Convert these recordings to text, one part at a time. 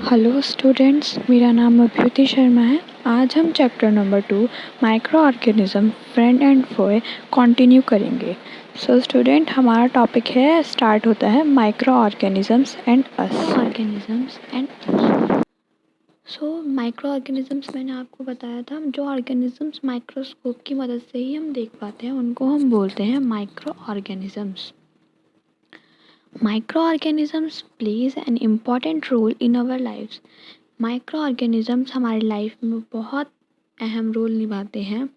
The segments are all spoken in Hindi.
हेलो स्टूडेंट्स, मेरा नाम अभ्युति शर्मा है। आज हम chapter number 2 microorganism friend and foe continue करेंगे। सो स्टूडेंट, हमारा टॉपिक है, स्टार्ट होता है micro organisms and us. So microorganisms मैंने आपको बताया था, जो ऑर्गेनिजम्स माइक्रोस्कोप की मदद से ही हम देख पाते हैं उनको हम बोलते हैं micro organisms. Microorganisms plays an important role in our lives. Microorganisms हमारी लाइफ में बहुत अहम रोल निभाते हैं.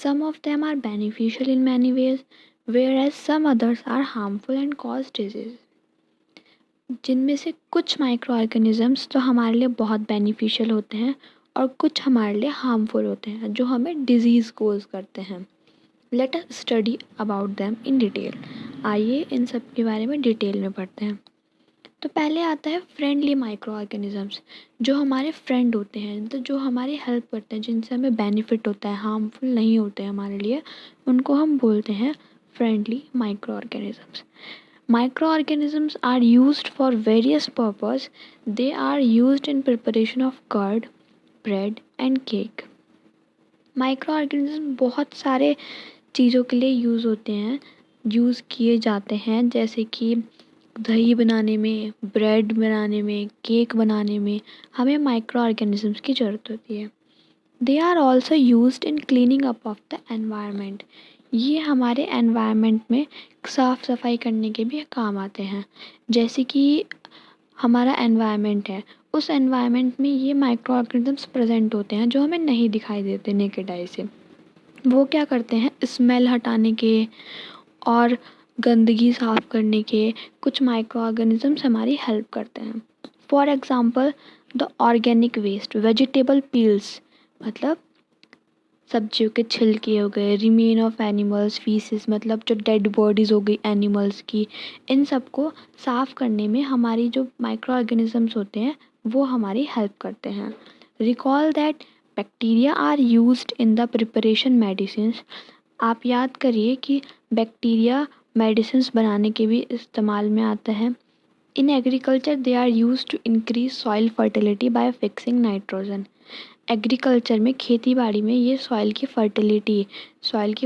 Some of them are beneficial in many ways, whereas some others are harmful and cause disease. जिनमें से कुछ माइक्रो ऑर्गेनिजम्स तो हमारे लिए बहुत बेनिफिशियल होते हैं और कुछ हमारे लिए हार्मफुल होते हैं, जो हमें डिजीज़ कोज करते हैं. Late us study about them in detail. आइए इन सब के बारे में डिटेल में पढ़ते हैं. तो पहले आता है फ्रेंडली माइक्रो ऑर्गेनिजम्स, जो हमारे फ्रेंड होते हैं, तो जो हमारी हेल्प करते हैं, जिनसे हमें बेनिफिट होता है, हार्मफुल नहीं होते हैं हमारे लिए, उनको हम बोलते हैं friendly micro organisms. Micro organisms are used for various purpose. They are used in preparation of curd, bread and cake. Micro organism बहुत सारे चीज़ों के लिए यूज़ होते हैं, यूज़ किए जाते हैं, जैसे कि दही बनाने में, ब्रेड बनाने में, केक बनाने में हमें माइक्रो ऑर्गेनिजम्स की ज़रूरत होती है. They are also used in cleaning up of the environment. ये हमारे एनवायरनमेंट में साफ़ सफाई करने के भी काम आते हैं. जैसे कि हमारा एनवायरनमेंट है, उस एनवायरनमेंट में ये माइक्रो ऑर्गेनिजम्स प्रेजेंट होते हैं जो हमें नहीं दिखाई देते नेकेड आई से. वो क्या करते हैं, स्मेल हटाने के और गंदगी साफ़ करने के कुछ माइक्रो ऑर्गेनिजम्स हमारी हेल्प करते हैं. For example the organic waste, vegetable peels मतलब सब्जियों के छिलके हो गए, रिमेन ऑफ एनिमल्स फीसेस मतलब जो डेड बॉडीज़ हो गई एनिमल्स की, इन सब को साफ़ करने में हमारी जो माइक्रो ऑर्गेनिजम्स होते हैं वो हमारी हेल्प करते हैं. Recall that bacteria are used in the preparation medicines. आप याद करिए कि बैक्टीरिया मेडिसिन्स बनाने के भी इस्तेमाल में आता है. In agriculture they are used to increase soil fertility by fixing nitrogen. Agriculture में, खेती बाड़ी में ये सॉइल की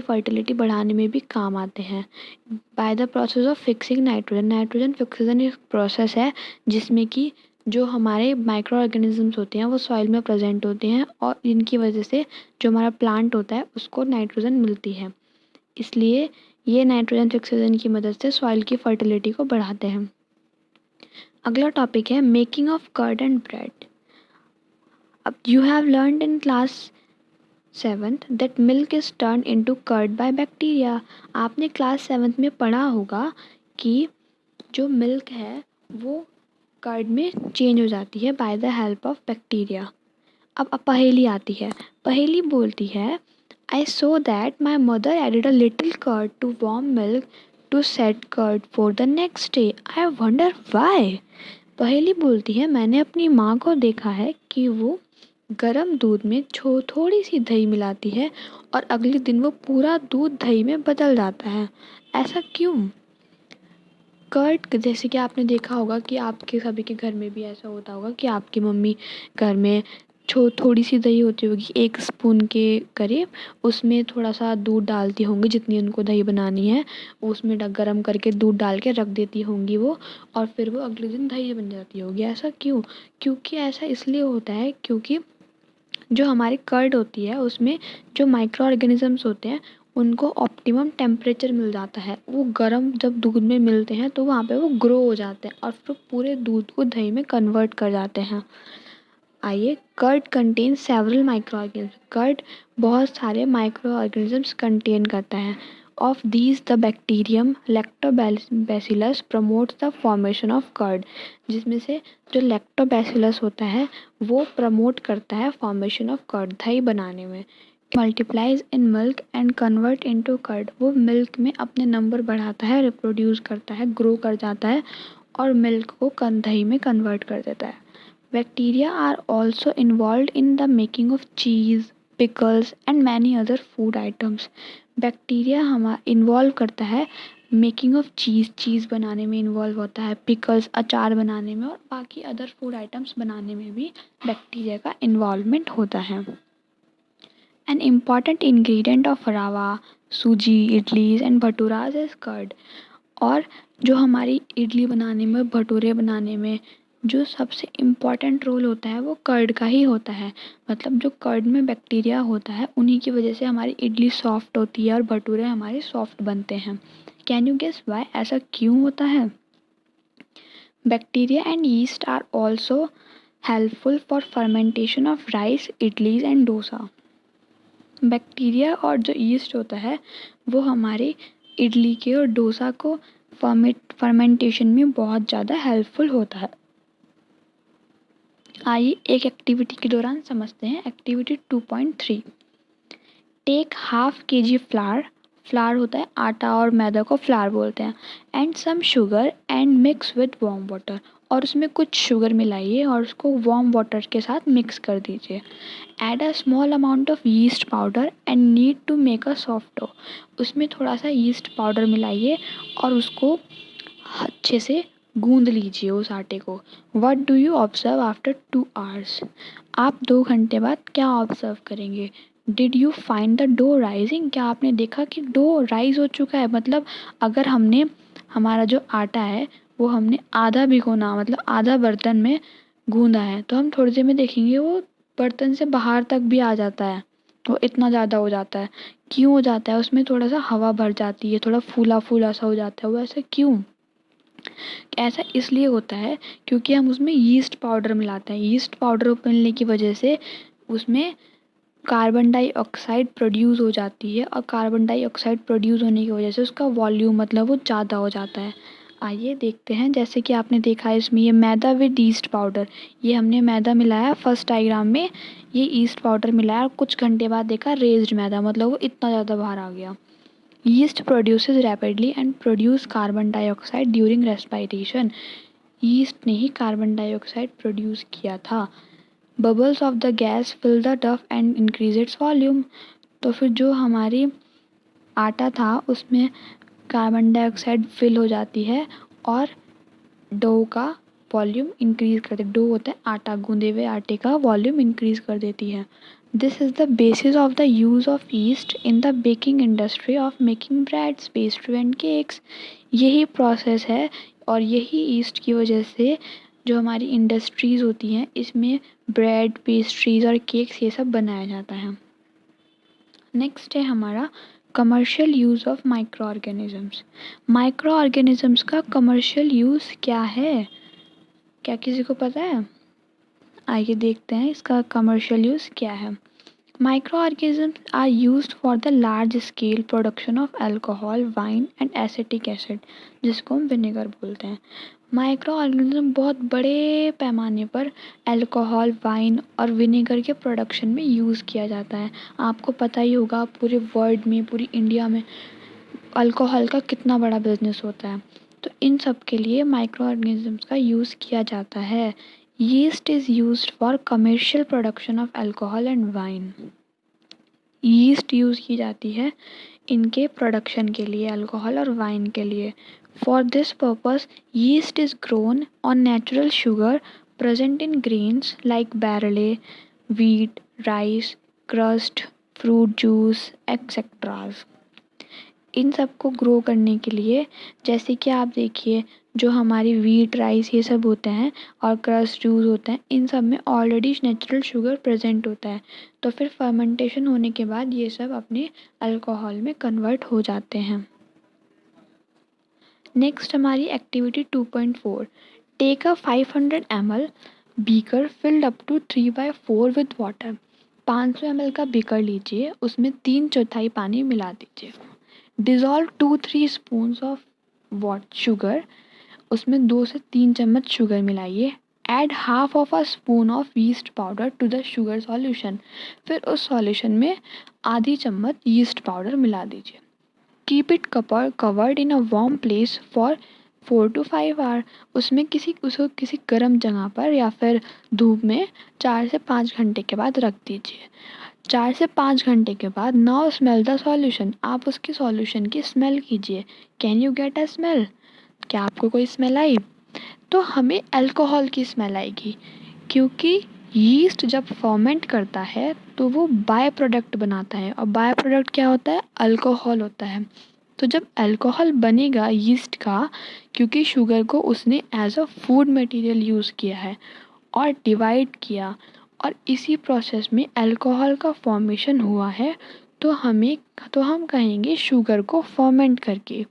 फर्टिलिटी बढ़ाने में भी काम आते हैं. By the process of fixing nitrogen. Nitrogen fixation एक प्रोसेस है जिसमें कि जो हमारे माइक्रो ऑर्गेनिजम्स होते हैं वो सॉइल में प्रेजेंट होते हैं और इनकी वजह से जो हमारा प्लांट होता है उसको नाइट्रोजन मिलती है. इसलिए ये नाइट्रोजन फिक्सेशन की मदद से सॉइल की फर्टिलिटी को बढ़ाते हैं. अगला टॉपिक है making of curd and bread. अब you have learned in class 7th that milk is turn into curd by bacteria. आपने क्लास 7th में पढ़ा होगा कि जो मिल्क है वो कर्ड में चेंज हो जाती है by the help of bacteria. अब पहेली आती है. पहेली बोलती है, I saw that my mother added a little curd to warm milk to set curd for the next day. I wonder why. पहेली बोलती है, मैंने अपनी माँ को देखा है कि वो गरम दूध में थोड़ी सी दही मिलाती है और अगले दिन वो पूरा दूध दही में बदल जाता है. ऐसा क्यों? कर्ड, जैसे कि आपने देखा होगा कि आपके सभी के घर में भी ऐसा होता होगा कि आपकी मम्मी घर में थोड़ी सी दही होती होगी, 1 स्पून के करीब, उसमें थोड़ा सा दूध डालती होंगी, जितनी उनको दही बनानी है उसमें गरम करके दूध डाल के रख देती होंगी वो, और फिर वो अगले दिन दही बन जाती होगी. ऐसा क्यों? क्योंकि ऐसा इसलिए होता है क्योंकि जो हमारी कर्ड होती है उसमें जो माइक्रो ऑर्गेनिजम्स होते हैं उनको ऑप्टिमम टेम्परेचर मिल जाता है. वो गर्म जब दूध में मिलते हैं तो वहाँ पे वो ग्रो हो जाते हैं और फिर पूरे दूध को दही में कन्वर्ट कर जाते हैं. आइए, curd contain several micro organism. Curd बहुत सारे माइक्रो ऑर्गेनिजम्स कंटेन करता है. Of these the bacterium lactobacillus promotes the formation of curd. जिसमें से जो लैक्टोबैसिलस होता है वो प्रमोट करता है फॉर्मेशन ऑफ कर्ड, दही बनाने में. Multiplies in milk and convert into curd. वो मिल्क में अपने नंबर बढ़ाता है, रिप्रोड्यूस करता है, ग्रो कर जाता है और मिल्क को दही में कन्वर्ट कर देता है. Bacteria are also involved in the making of cheese, pickles and many other food items. Bacteria involve करता है मेकिंग ऑफ चीज़ बनाने में इन्वॉल्व होता है, पिकल्स अचार बनाने में और बाकी अदर फूड आइटम्स बनाने में भी बैक्टीरिया का इन्वॉल्वमेंट होता है। एन इम्पॉर्टेंट इंग्रेडिएंट ऑफ रवा, सूजी, इडलीज एंड भटूराज इज कर्ड। और जो हमारी इडली बनाने में, भटूरे बनाने में जो सबसे इम्पॉर्टेंट रोल होता है वो कर्ड का ही होता है। मतलब जो कर्ड में बैक्टीरिया होता है उन्हीं की वजह से हमारी इडली सॉफ्ट होती है और भटूरे हमारे सॉफ्ट बनते हैं। Can you guess why? ऐसा क्यों होता है? Bacteria and yeast are also helpful for fermentation of rice, idlis and dosa. Bacteria और जो यीस्ट होता है वो हमारे इडली के और डोसा को फर्मेंटेशन में बहुत ज़्यादा हेल्पफुल होता है। आइए एक एक्टिविटी के दौरान समझते हैं। Activity 2.3, take half kg flour, flour होता है आटा और मैदा को फ्लावर बोलते हैं, and some sugar and mix with warm water, और उसमें कुछ शुगर मिलाइए और उसको वार्म वाटर के साथ मिक्स कर दीजिए। Add a small amount of yeast powder and knead to make a soft dough, उसमें थोड़ा सा यीस्ट पाउडर मिलाइए और उसको अच्छे से गूंद लीजिए उस आटे को। What do you observe after 2 hours? आप 2 घंटे बाद क्या ऑब्जर्व करेंगे? Did you find the dough rising? क्या आपने देखा कि डो राइज हो चुका है? मतलब अगर हमने हमारा जो आटा है वो हमने आधा भिगोना, मतलब आधा बर्तन में गूंदा है, तो हम थोड़ी देर में देखेंगे वो बर्तन से बाहर तक भी आ जाता है, वो इतना ज़्यादा हो जाता है। क्यों हो जाता है? उसमें थोड़ा सा हवा भर जाती है, थोड़ा फूला फूला सा हो जाता है। वो ऐसा क्यों? ऐसा इसलिए होता है क्योंकि हम उसमें यीस्ट पाउडर मिलाते हैं। यीस्ट पाउडर मिलने की वजह से उसमें कार्बन डाइऑक्साइड प्रोड्यूस हो जाती है और कार्बन डाइऑक्साइड प्रोड्यूस होने की वजह से उसका वॉल्यूम मतलब वो ज़्यादा हो जाता है। आइए देखते हैं। जैसे कि आपने देखा है इसमें ये मैदा विद ईस्ट पाउडर, ये हमने मैदा मिलाया फर्स्ट डायग्राम में, ये ईस्ट पाउडर मिलाया और कुछ घंटे बाद देखा रेज्ड मैदा, मतलब वो इतना ज़्यादा बाहर आ गया। Yeast produces rapidly and produce carbon dioxide during respiration, yeast ने ही कार्बन डाइऑक्साइड प्रोड्यूस किया था। Bubbles of the gas fill the dough and increase its volume, तो फिर जो हमारी आटा था उसमें कार्बन डाइऑक्साइड फिल हो जाती है और डो का वॉल्यूम इंक्रीज कर देती, डो होता है आटा, गूंदे हुए आटे का वॉल्यूम इंक्रीज कर देती है। This is the basis of the use of east in the baking industry of making breads, pastry and cakes. यही प्रोसेस है और यही ईस्ट की वजह से जो हमारी इंडस्ट्रीज़ होती हैं इसमें ब्रेड, पेस्ट्रीज़ और केक्स ये सब बनाया जाता है। नेक्स्ट है हमारा commercial use of micro organisms. Micro organisms का कमर्शियल यूज़ क्या है? क्या किसी को पता है? आइए देखते हैं इसका कमर्शियल यूज़ क्या है। Microorganisms are used for the large scale production of alcohol, wine and acetic acid, जिसको हम विनेगर बोलते हैं। माइक्रो ऑर्गेनिज्म बहुत बड़े पैमाने पर अल्कोहल, वाइन और विनेगर के प्रोडक्शन में यूज़ किया जाता है। आपको पता ही होगा पूरे वर्ल्ड में, पूरी इंडिया में अल्कोहल का कितना बड़ा बिजनेस होता है, तो इन सब के लिए माइक्रो ऑर्गेनिजम्स का यूज़ किया जाता है। Yeast is used for commercial production of alcohol and wine. Yeast use की जाती है इनके प्रोडक्शन के लिए, अल्कोहल और वाइन के लिए। For this purpose yeast is grown on natural sugar present in grains like barley, wheat, rice, crust, fruit juice etceteras. इन सब को ग्रो करने के लिए, जैसे कि आप देखिए जो हमारी व्हीट, राइस ये सब होते हैं और क्रस्ट जूस होते हैं, इन सब में ऑलरेडी नेचुरल शुगर प्रेजेंट होता है, तो फिर फर्मेंटेशन होने के बाद ये सब अपने अल्कोहल में कन्वर्ट हो जाते हैं। नेक्स्ट हमारी activity 2.4, take a 500 ml beaker filled up to 3/4 with water. 500 ml का बीकर लीजिए, उसमें 3/4 पानी मिला दीजिए। डिज़ोल्व 2-3 स्पून्स ऑफ शुगर, उसमें 2 से 3 चम्मच शुगर मिलाइए। Add half of a spoon of yeast powder to the sugar solution, फिर उस सॉल्यूशन में आधी चम्मच यीस्ट पाउडर मिला दीजिए। Keep it covered in a warm place for 4 to 5 hour, उसमें उसको किसी गर्म जगह पर या फिर धूप में 4 से 5 घंटे के बाद रख दीजिए। 4 से 5 घंटे के बाद नाउ स्मेल द सॉल्यूशन, आप उसकी सॉल्यूशन की स्मेल कीजिए। Can you get a smell? क्या आपको कोई स्मेल आई? तो हमें अल्कोहल की स्मेल आएगी, क्योंकि यीस्ट जब फर्मेंट करता है तो वो बाय प्रोडक्ट बनाता है, और बाय प्रोडक्ट क्या होता है? अल्कोहल होता है। तो जब अल्कोहल बनेगा यीस्ट का, क्योंकि शुगर को उसने as a food material use किया है और डिवाइड किया, और इसी प्रोसेस में अल्कोहल का फॉर्मेशन हुआ है, तो हम कहेंगे शुगर को फर्मेंट करके।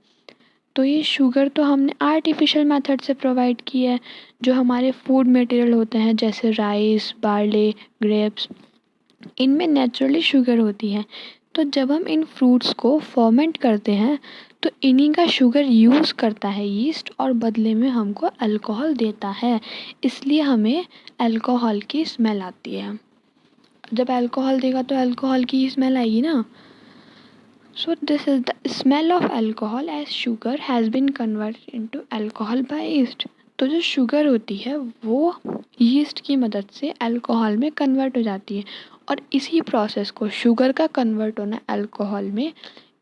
तो ये शुगर तो हमने आर्टिफिशियल मेथड से प्रोवाइड की है, जो हमारे फूड मटेरियल होते हैं जैसे राइस, बार्ले, ग्रेप्स, इनमें नेचुरली शुगर होती है। तो जब हम इन फ्रूट्स को फर्मेंट करते हैं तो इन्हीं का शुगर यूज़ करता है यीस्ट, और बदले में हमको अल्कोहल देता है, इसलिए हमें अल्कोहल की स्मेल आती है। जब अल्कोहल देगा तो अल्कोहल की ही स्मेल आएगी ना। So this is the smell of alcohol as sugar has been converted into alcohol by yeast. तो जो शुगर होती है वो यीस्ट की मदद से अल्कोहल में कन्वर्ट हो जाती है, और इसी प्रोसेस को, शुगर का कन्वर्ट होना अल्कोहल में,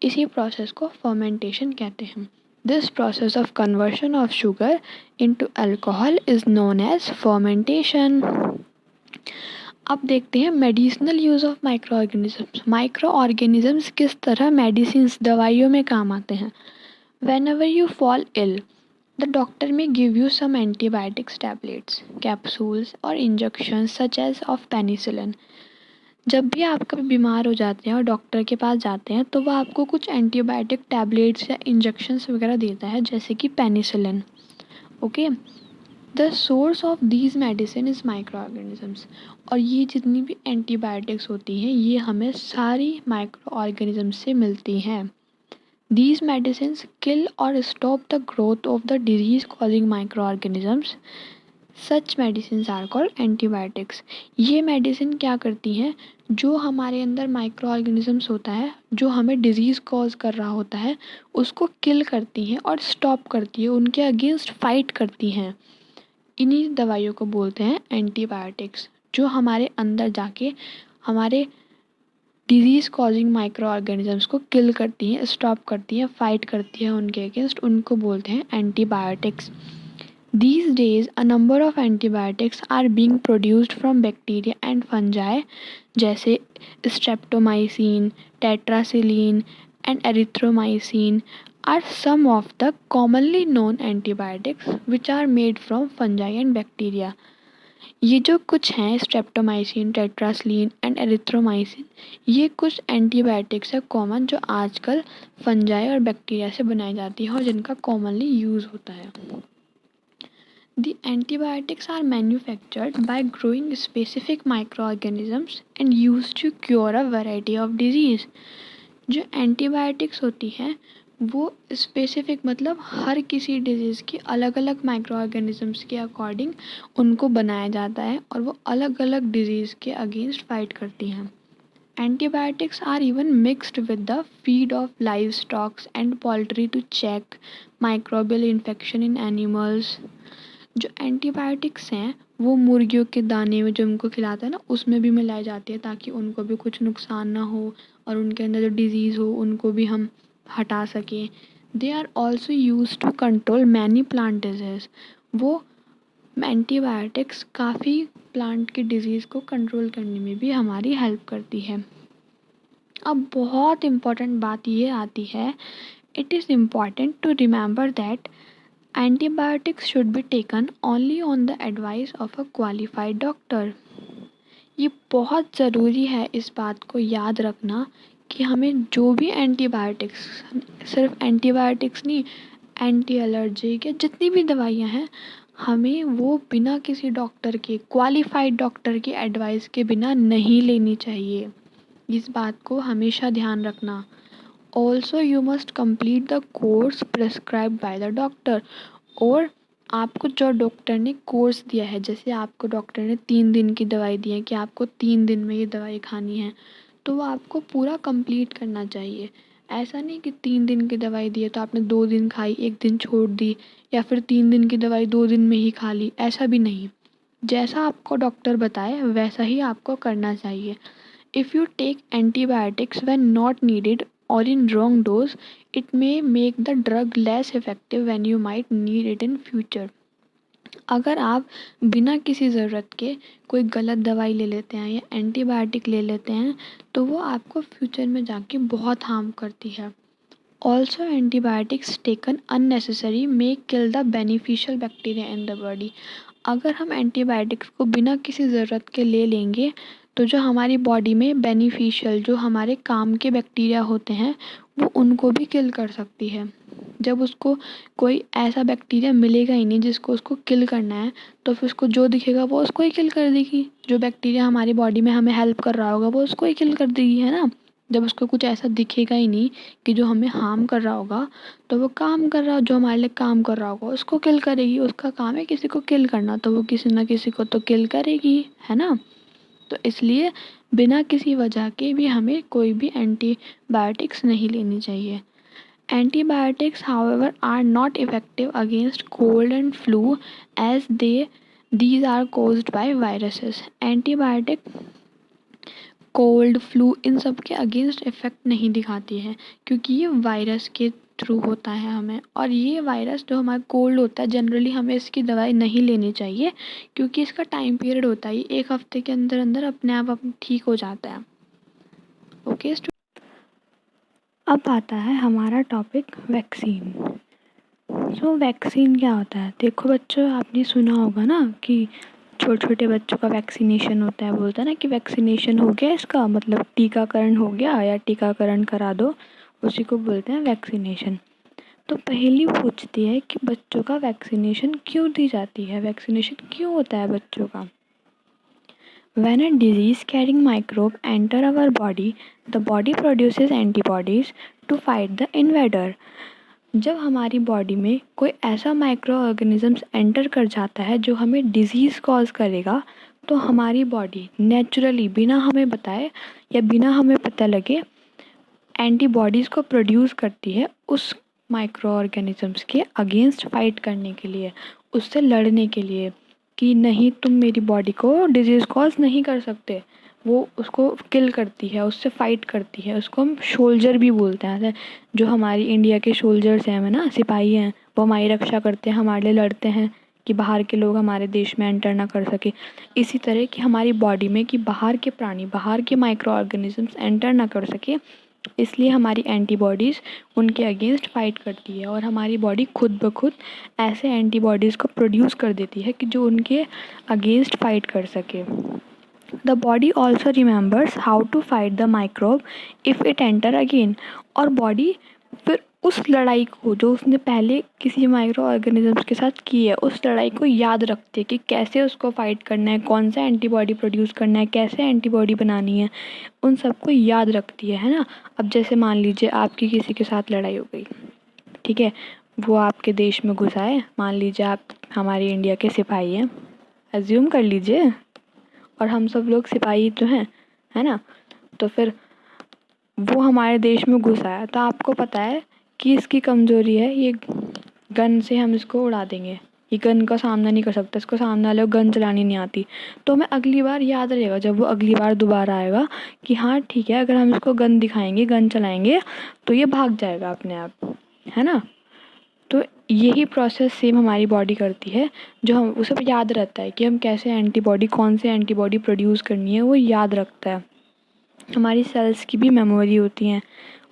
इसी प्रोसेस को फर्मेंटेशन कहते हैं। This process of conversion of sugar into alcohol is known as fermentation. अब देखते हैं medicinal use of micro organisms. Micro organisms किस तरह मेडिसिन्स, दवाइयों में काम आते हैं। Whenever you fall ill, the doctor may give you some antibiotics, tablets, capsules और injection such as of penicillin. जब भी आप कभी बीमार हो जाते हैं और डॉक्टर के पास जाते हैं तो वो आपको कुछ एंटीबायोटिक टैबलेट्स या इंजेक्शंस वगैरह देता है, जैसे कि penicillin. Okay, the source of these medicine is micro organisms. और ये जितनी भी एंटीबायोटिक्स होती हैं ये हमें सारी माइक्रो ऑर्गेनिजम्स से मिलती हैं। These medicine kill or stop the growth of the disease causing micro organisms. Such medicine are called antibiotics. ये मेडिसिन क्या करती हैं? जो हमारे अंदर माइक्रो ऑर्गेनिजम्स होता है, जो हमें डिजीज़ कॉज कर रहा होता है, उसको किल करती हैं और स्टॉप करती है, उनके अगेंस्ट फाइट करती हैं। इन्हीं दवाइयों को बोलते हैं एंटीबायोटिक्स, जो हमारे अंदर जाके हमारे डिजीज़ कॉजिंग माइक्रो ऑर्गेनिजम्स को किल करती हैं, स्टॉप करती हैं, फाइट करती हैं उनके अगेंस्ट, उनको बोलते हैं antibiotics. These days, a number of antibiotics are being produced from bacteria and fungi, जैसे streptomycin, tetracycline and erythromycin are some of the commonly known antibiotics which are made from fungi and bacteria. ये जो कुछ हैं स्ट्रेप्टोमाइसिन, टेट्रासिलिन एंड एरिथ्रोमाइसिन, ये कुछ एंटीबायोटिक्स है कॉमन, जो आजकल फंजाई और बैक्टीरिया से बनाई जाती है और जिनका कॉमनली यूज़ होता है। The antibiotics are manufactured by growing specific microorganisms and used to cure a variety of disease. जो एंटीबायोटिक्स होती हैं वो स्पेसिफिक मतलब हर किसी डिजीज़ की अलग अलग माइक्रो ऑर्गेनिजम्स के अकॉर्डिंग उनको बनाया जाता है, और वो अलग अलग डिजीज़ के अगेंस्ट फाइट करती हैं। Antibiotics are even mixed with the feed of livestock and poultry to check microbial infection in animals. जो एंटीबायोटिक्स हैं वो मुर्गियों के दाने में जो उनको खिलाते हैं ना, उसमें भी मिलाई जाती है, ताकि उनको भी कुछ नुकसान ना हो और उनके अंदर जो डिजीज़ हो उनको भी हम हटा सकें। They are also use to control many plant disease. वो एंटीबायोटिक्स काफ़ी प्लांट की डिजीज़ को कंट्रोल करने में भी हमारी हेल्प करती है। अब बहुत इम्पॉर्टेंट बात ये आती है, it is important to remember that antibiotics should be taken only on the advice of a qualified doctor. ये बहुत ज़रूरी है इस बात को याद रखना कि हमें जो भी एंटीबायोटिक्स, सिर्फ एंटीबायोटिक्स नहीं, एंटी एलर्जिक या जितनी भी दवाइयाँ हैं, हमें वो बिना किसी डॉक्टर के, क्वालिफाइड डॉक्टर के एडवाइस के बिना नहीं लेनी चाहिए। इस बात को हमेशा ध्यान रखना। Also you must complete the course prescribe by the doctor. और आपको जो डॉक्टर ने कोर्स दिया है, जैसे आपको डॉक्टर ने 3 दिन की दवाई दी है कि आपको 3 दिन में ये दवाई खानी है, तो वो आपको पूरा कंप्लीट करना चाहिए। ऐसा नहीं कि 3 दिन की दवाई दी है तो आपने 2 दिन खाई, 1 दिन छोड़ दी, या फिर 3 दिन की दवाई 2 दिन में ही खा ली, ऐसा भी नहीं। जैसा आपको डॉक्टर बताए वैसा ही आपको करना चाहिए। If you take antibiotics when not needed or in wrong dose, it may make the drug less effective when you might need it in future. अगर आप बिना किसी ज़रूरत के कोई गलत दवाई ले लेते हैं या एंटीबायोटिक ले लेते हैं तो वो आपको फ्यूचर में जाके बहुत हार्म करती है. Also antibiotics taken unnecessary may kill the beneficial bacteria in the body. अगर हम एंटीबायोटिक्स को बिना किसी ज़रूरत के ले लेंगे तो जो हमारी बॉडी में बेनिफिशियल जो हमारे काम के बैक्टीरिया होते हैं वो उनको भी किल कर सकती है. जब उसको कोई ऐसा बैक्टीरिया मिलेगा ही नहीं जिसको उसको किल करना है तो फिर उसको जो दिखेगा वो उसको ही किल कर देगी. जो बैक्टीरिया हमारी बॉडी में हमें हेल्प कर रहा होगा वो उसको ही किल कर देगी, है ना. जब उसको कुछ ऐसा दिखेगा ही नहीं कि जो हमें हार्म कर रहा होगा तो वो काम कर रहा जो हमारे लिए काम कर रहा होगा उसको किल करेगी. उसका काम है किसी को किल करना तो वो किसी ना किसी को तो किल करेगी, है ना. तो इसलिए बिना किसी वजह के भी हमें कोई भी एंटीबायोटिक्स नहीं लेनी चाहिए. Antibiotics, however, are not effective against cold and flu as these are caused by viruses. Antibiotic cold flu इन सब के अगेंस्ट इफ़ेक्ट नहीं दिखाती है क्योंकि ये वायरस के थ्रू होता है हमें. और ये वायरस जो हमारा कोल्ड होता है जनरली हमें इसकी दवाई नहीं लेनी चाहिए क्योंकि इसका टाइम पीरियड होता है 1 हफ्ते के अंदर अंदर अपने आप ठीक हो जाता है. ओके. अब आता है हमारा टॉपिक वैक्सीन. सो वैक्सीन क्या होता है. देखो बच्चों, आपने सुना होगा ना कि छोटे छोटे बच्चों का वैक्सीनेशन होता है. बोलता है ना कि वैक्सीनेशन हो गया, इसका मतलब टीकाकरण हो गया या टीकाकरण करा दो, उसी को बोलते हैं वैक्सीनेशन. तो पहली पूछती है कि बच्चों का वैक्सीनेशन क्यों दी जाती है, वैक्सीनेशन क्यों होता है बच्चों का. When a disease-carrying microbe enter our body, the body produces antibodies to fight the invader. जब हमारी बॉडी में कोई ऐसा माइक्रो ऑर्गेनिजम्स एंटर कर जाता है जो हमें डिजीज़ कॉज करेगा तो हमारी बॉडी नेचुरली बिना हमें बताए या बिना हमें पता लगे एंटीबॉडीज़ को प्रोड्यूस करती है उस माइक्रो ऑर्गेनिजम्स के अगेंस्ट फाइट करने के लिए, उससे लड़ने के लिए कि नहीं तुम मेरी बॉडी को डिजीज़ कॉज नहीं कर सकते. वो उसको किल करती है, उससे फाइट करती है. उसको हम सोल्जर भी बोलते हैं. जो हमारी इंडिया के सोल्जर्स हैं ना, सिपाही हैं, वो हमारी रक्षा करते हैं, हमारे लिए लड़ते हैं कि बाहर के लोग हमारे देश में एंटर ना कर सके. इसी तरह कि हमारी बॉडी में कि बाहर के प्राणी, बाहर के माइक्रो ऑर्गेनिजम्स एंटर ना कर सके, इसलिए हमारी एंटीबॉडीज़ उनके अगेंस्ट फाइट करती है और हमारी बॉडी खुद ब खुद ऐसे एंटीबॉडीज़ को प्रोड्यूस कर देती है कि जो उनके अगेंस्ट फाइट कर सके. The body also remembers how to fight the microbe if it enter again. और बॉडी फिर उस लड़ाई को जो उसने पहले किसी माइक्रो ऑर्गेनिजम्स के साथ की है उस लड़ाई को याद रखते हैं कि कैसे उसको फाइट करना है, कौन सा एंटीबॉडी प्रोड्यूस करना है, कैसे एंटीबॉडी बनानी है, उन सबको याद रखती है ना. अब जैसे मान लीजिए आपकी किसी के साथ लड़ाई हो गई, ठीक है, वो आपके देश में घुसा है. मान लीजिए आप हमारे इंडिया के सिपाही हैं, एज्यूम कर लीजिए, और हम सब लोग सिपाही तो हैं, है ना. तो फिर वो हमारे देश में घुसा है तो आपको पता है कि इसकी कमज़ोरी है, ये गन से हम इसको उड़ा देंगे, ये गन का सामना नहीं कर सकता, इसको सामने वाले को गन चलानी नहीं आती. तो हमें अगली बार याद रहेगा जब वो अगली बार दोबारा आएगा कि हाँ ठीक है, अगर हम इसको गन दिखाएंगे, गन चलाएंगे तो ये भाग जाएगा अपने आप, है ना. तो यही प्रोसेस सेम हमारी बॉडी करती है. जो हम उसे याद रहता है कि हम कैसे एंटीबॉडी, कौन से एंटीबॉडी प्रोड्यूस करनी है, वो याद रखता है. हमारी सेल्स की भी मेमोरी होती हैं.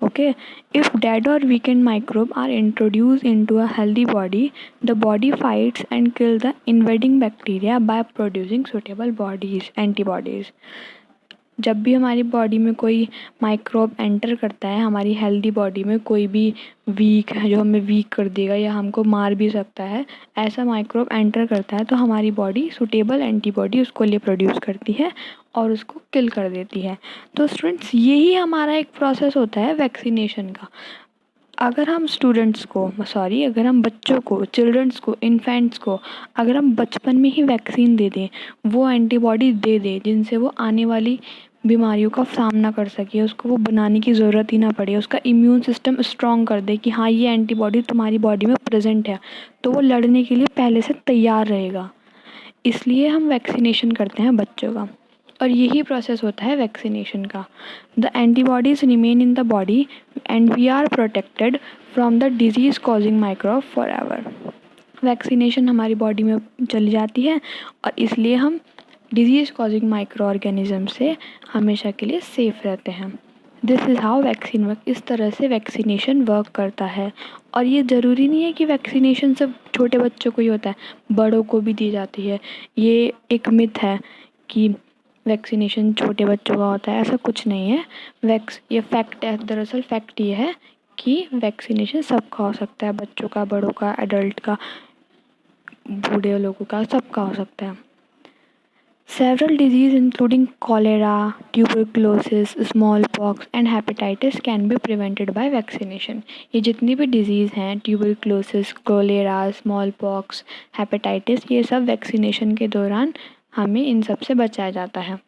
Okay. If dead or weakened microbe are introduce into a healthy body, the body fights and kill the invading bacteria by producing suitable bodies antibodies. जब भी हमारी बॉडी में कोई माइक्रोब एंटर करता है, हमारी हेल्दी बॉडी में कोई भी वीक है जो हमें वीक कर देगा या हमको मार भी सकता है, ऐसा माइक्रोब एंटर करता है तो हमारी बॉडी सूटेबल एंटीबॉडी उसको लिए प्रोड्यूस करती है और उसको किल कर देती है. तो स्टूडेंट्स, यही हमारा एक प्रोसेस होता है वैक्सीनेशन का. अगर हम अगर हम बच्चों को, चिल्ड्रंस को, इन्फेंट्स को अगर हम बचपन में ही वैक्सीन दे दें, वो एंटीबॉडी दे दें जिनसे वो आने वाली बीमारियों का सामना कर सके, उसको वो बनाने की ज़रूरत ही ना पड़े, उसका इम्यून सिस्टम स्ट्रॉन्ग कर दे कि हाँ ये एंटीबॉडी तुम्हारी बॉडी में प्रेजेंट है, तो वो लड़ने के लिए पहले से तैयार रहेगा. इसलिए हम वैक्सीनेशन करते हैं बच्चों का. और यही प्रोसेस होता है वैक्सीनेशन का। The antibodies remain in the body and we are protected from the disease causing microbe for ever. Vaccination हमारी बॉडी में चली जाती है और इसलिए हम डिजीज़ कॉजिंग माइक्रो ऑर्गेनिज्म से हमेशा के लिए सेफ़ रहते हैं। This is how vaccine work. इस तरह से वैक्सीनेशन वर्क करता है। और ये ज़रूरी नहीं है कि वैक्सीनेशन सिर्फ छोटे बच्चों को ही होता है, बड़ों को भी दी जाती है। ये एक मिथ है कि वैक्सीनेशन छोटे बच्चों का होता है, ऐसा कुछ नहीं है। ये फैक्ट है, दरअसल फैक्ट ये है कि वैक्सीनेशन सबका हो सकता है, बच्चों का, बड़ों का, एडल्ट का, बूढ़े लोगों का, सबका हो सकता है। Several diseases including cholera, tuberculosis, smallpox and hepatitis can be prevented by vaccination। ये जितनी भी डिजीज़ हैं, ट्यूबरक्लोसिस, कोलेरा, स्मॉलपॉक्स, हेपेटाइटिस, ये सब वैक्सीनेशन के दौरान हमें इन सब से बचाया जाता है।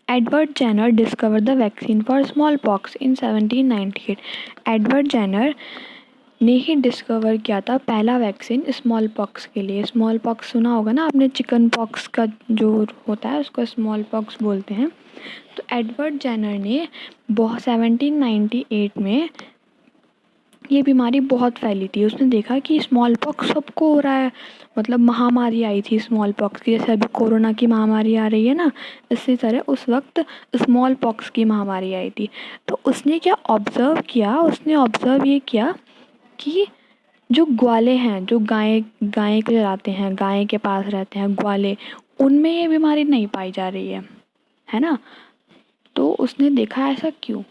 Edward Jenner discover the vaccine for smallpox in 1798। Edward Jenner ने ही डिस्कवर किया था पहला वैक्सीन स्मॉल पॉक्स के लिए। स्मॉल पॉक्स सुना होगा ना आपने, चिकन पॉक्स का जो होता है उसको स्मॉल पॉक्स बोलते हैं। तो एडवर्ड जेनर ने 1798 में ये बीमारी बहुत फैली थी। उसने देखा कि स्मॉल पॉक्स सबको हो रहा है, मतलब महामारी आई थी स्मॉल पॉक्स की, जैसे अभी कोरोना की महामारी आ रही है ना, इसी तरह उस वक्त स्मॉल पॉक्स की महामारी आई थी। तो उसने क्या ऑब्ज़र्व किया, उसने ऑब्ज़र्व ये किया कि जो ग्वाले हैं, जो गाय को चराते हैं, गाय के पास रहते हैं ग्वाले, उनमें ये बीमारी नहीं पाई जा रही है ना। तो उसने देखा ऐसा क्यों।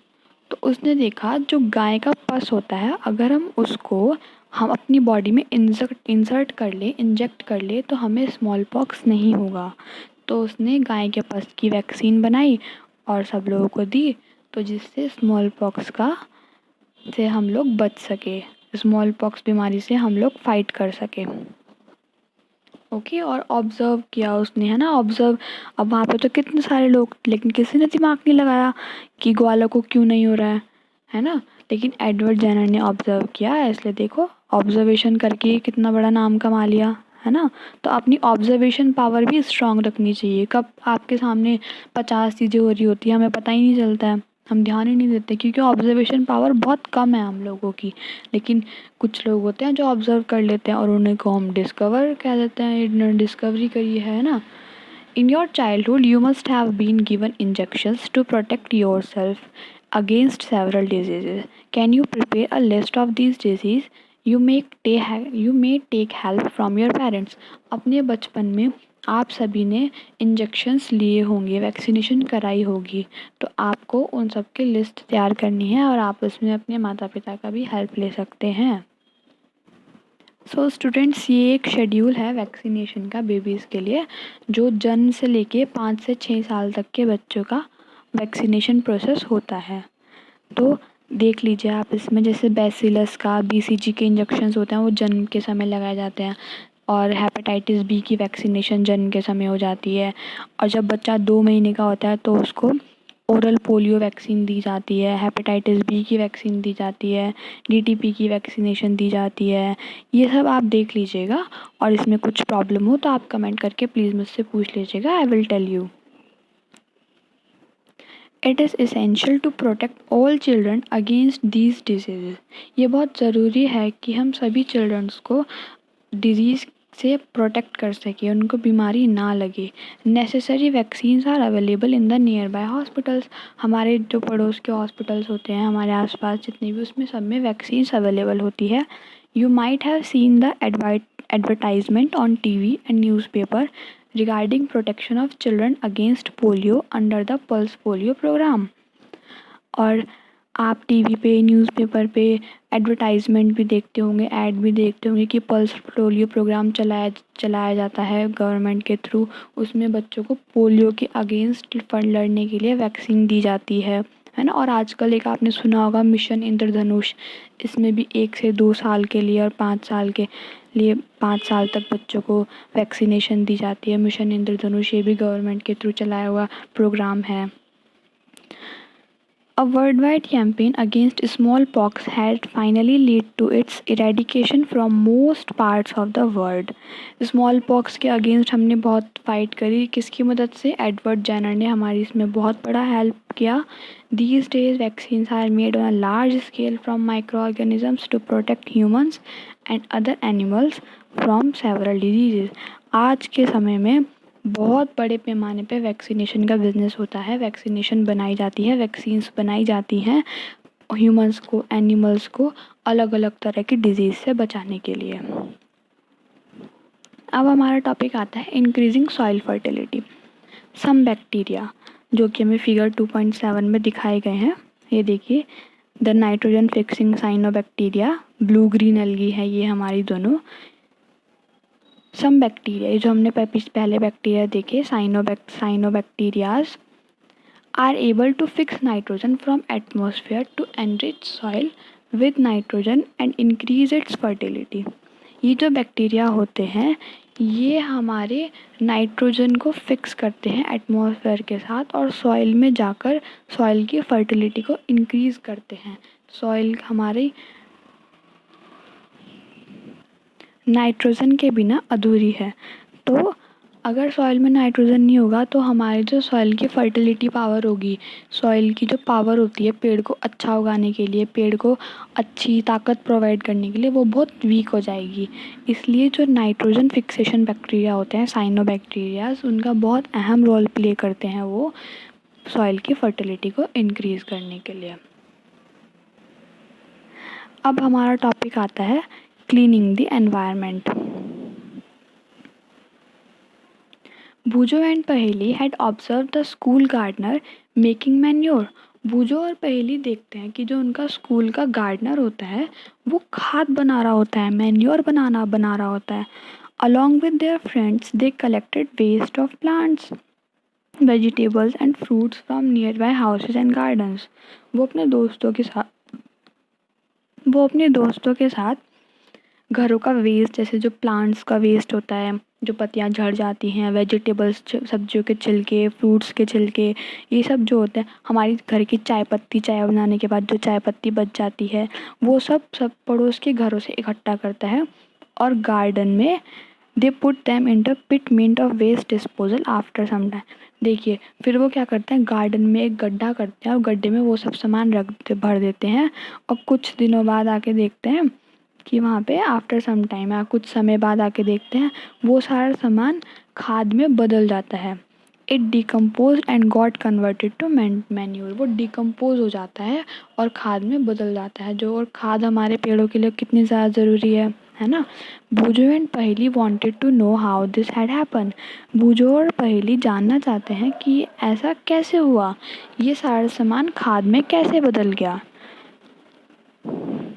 तो उसने देखा जो गाय का पस होता है, अगर हम अपनी बॉडी में इंसर्ट कर ले, इंजेक्ट कर ले, तो हमें स्मॉल पॉक्स नहीं होगा। तो उसने गाय के पस की वैक्सीन बनाई और सब लोगों को दी, तो जिससे स्मॉल पॉक्स से हम लोग बच सके, स्मॉल पॉक्स बीमारी से हम लोग फाइट कर सके। ओके, और ऑब्ज़र्व किया उसने, है ना, ऑब्ज़र्व। अब वहाँ पे तो कितने सारे लोग, लेकिन किसी ने दिमाग नहीं लगाया कि ग्वालों को क्यों नहीं हो रहा है ना। लेकिन एडवर्ड जेनर ने ऑब्ज़र्व किया, इसलिए देखो ऑब्ज़र्वेशन करके कितना बड़ा नाम कमा लिया, है ना। तो अपनी ऑब्ज़र्वेशन पावर भी स्ट्रॉन्ग रखनी चाहिए। कब आपके सामने 50 चीज़ें हो रही होती हैं, हमें पता ही नहीं चलता है, हम ध्यान ही नहीं देते, क्योंकि ऑब्ज़र्वेशन पावर बहुत कम है हम लोगों की। लेकिन कुछ लोग होते हैं जो ऑब्ज़र्व कर लेते हैं और उन्हें को हम डिस्कवर कह देते हैं, इन्होंने डिस्कवरी करी है ना। In your childhood you must have been given injections to protect yourself against several diseases. Can you prepare a list of these disease? You may take help from your parents. अपने बचपन में आप सभी ने इंजेक्शंस लिए होंगे, वैक्सीनेशन कराई होगी, तो आपको उन सब की लिस्ट तैयार करनी है और आप उसमें अपने माता पिता का भी हेल्प ले सकते हैं। सो स्टूडेंट्स, ये एक शेड्यूल है वैक्सीनेशन का बेबीज़ के लिए, जो जन्म से लेके 5 से 6 साल तक के बच्चों का वैक्सीनेशन प्रोसेस होता है। तो देख लीजिए आप इसमें, जैसे बैसिलस का BCG के इंजेक्शंस होते हैं, वो जन्म के समय लगाए जाते हैं, और हेपेटाइटिस B की वैक्सीनेशन जन्म के समय हो जाती है। और जब बच्चा 2 महीने का होता है तो उसको ओरल पोलियो वैक्सीन दी जाती है, हेपेटाइटिस B की वैक्सीन दी जाती है, DTP की वैक्सीनेशन दी जाती है। ये सब आप देख लीजिएगा, और इसमें कुछ प्रॉब्लम हो तो आप कमेंट करके प्लीज़ मुझसे पूछ लीजिएगा, I will tell you. It is essential to protect all children against these disease. ये बहुत ज़रूरी है कि हम सभी चिल्ड्रंस को डिज़ीज़ से प्रोटेक्ट कर सकें, उनको बीमारी ना लगे। Necessary vaccines are available in the nearby hospitals. हमारे जो पड़ोस के हॉस्पिटल्स होते हैं, हमारे आसपास जितने भी, उसमें सब में वैक्सीन्स अवेलेबल होती है। You might have seen the advertisement on TV and newspaper regarding protection of children against polio under the pulse polio programme. और आप TV पे, न्यूज़पेपर पे एडवर्टाइजमेंट भी देखते होंगे, ऐड भी देखते होंगे कि पल्स पोलियो प्रोग्राम चलाया जाता है गवर्नमेंट के थ्रू। उसमें बच्चों को पोलियो के अगेंस्ट लड़ने के लिए वैक्सीन दी जाती है ना। और आजकल एक आपने सुना होगा मिशन इंद्रधनुष, इसमें भी 1 से 2 साल के लिए और 5 साल के लिए 5 साल तक बच्चों को वैक्सीनेशन दी जाती है। मिशन इंद्रधनुष ये भी गवर्नमेंट के थ्रू चलाया हुआ प्रोग्राम है। A worldwide campaign against smallpox had finally led to its eradication from most parts of the world. Smallpox के अगेंस्ट हमने बहुत फाइट करी, किसकी मदद से? एडवर्ड जेनर ने हमारी इसमें बहुत बड़ा हेल्प किया. These days vaccines are made on a large scale from microorganisms to protect humans and other animals from several diseases. आज के समय में बहुत बड़े पैमाने पे वैक्सीनेशन का बिजनेस होता है. वैक्सीनेशन बनाई जाती है, वैक्सीन्स बनाई जाती हैं ह्यूमंस को, एनिमल्स को अलग अलग तरह की डिजीज़ से बचाने के लिए. अब हमारा टॉपिक आता है increasing soil fertility. Some bacteria, जो कि हमें फिगर 2.7 में दिखाए गए हैं. ये देखिए, the nitrogen fixing cyanobacteria, blue green algae है ये हमारी दोनों. सम बैक्टीरिया, जो हमने पहले बैक्टीरिया देखे cyanobacterias, are able to fix nitrogen from atmosphere to enrich soil with nitrogen and increase its fertility. ये जो बैक्टीरिया होते हैं ये हमारे नाइट्रोजन को फिक्स करते हैं एटमॉस्फेयर के साथ और सॉइल में जाकर सॉइल की फर्टिलिटी को इंक्रीज़ करते हैं. सॉइल हमारी नाइट्रोजन के बिना अधूरी है. तो अगर सॉइल में नाइट्रोजन नहीं होगा तो हमारी जो सॉइल की फर्टिलिटी पावर होगी, सॉइल की जो पावर होती है पेड़ को अच्छा उगाने के लिए, पेड़ को अच्छी ताकत प्रोवाइड करने के लिए, वो बहुत वीक हो जाएगी. इसलिए जो नाइट्रोजन फिक्सेशन बैक्टीरिया होते हैं साइनोबैक्टीरियाज, उनका बहुत अहम रोल प्ले करते हैं वो सॉइल की फर्टिलिटी को इंक्रीज़ करने के लिए. अब हमारा टॉपिक आता है cleaning the environment. Boojho and Paheli had observe the school gardener making manure. Boojho और पहेली देखते हैं कि जो उनका स्कूल का गार्डनर होता है वो खाद बना रहा होता है, मैन्योर बना रहा होता है. Along with their friends they collected waste of plants, vegetables and fruits from nearby houses and gardens. वो अपने दोस्तों के साथ घरों का वेस्ट, जैसे जो प्लांट्स का वेस्ट होता है, जो पत्तियां झड़ जाती हैं, वेजिटेबल्स, सब्जियों के छिलके, फ्रूट्स के छिलके, ये सब जो होते हैं, हमारी घर की चाय बनाने के बाद जो चाय पत्ती बच जाती है वो सब पड़ोस के घरों से इकट्ठा करता है और गार्डन में they put them in the pit meant of waste disposal after some time. देखिए, फिर वो क्या करते हैं, गार्डन में एक गड्ढा करते हैं और गड्ढे में वो सब सामान भर देते हैं और कुछ दिनों बाद आके देखते हैं कि वहाँ पे आफ्टर सम टाइम या कुछ समय बाद आके देखते हैं वो सारा सामान खाद में बदल जाता है. It decompose and got converted to manure. वो डिकम्पोज हो जाता है और खाद में बदल जाता है, जो और खाद हमारे पेड़ों के लिए कितनी ज़्यादा ज़रूरी है ना. Boojho and Paheli wanted to know how this had happen. Boojho और पहेली जानना चाहते हैं कि ऐसा कैसे हुआ, ये सारा सामान खाद में कैसे बदल गया.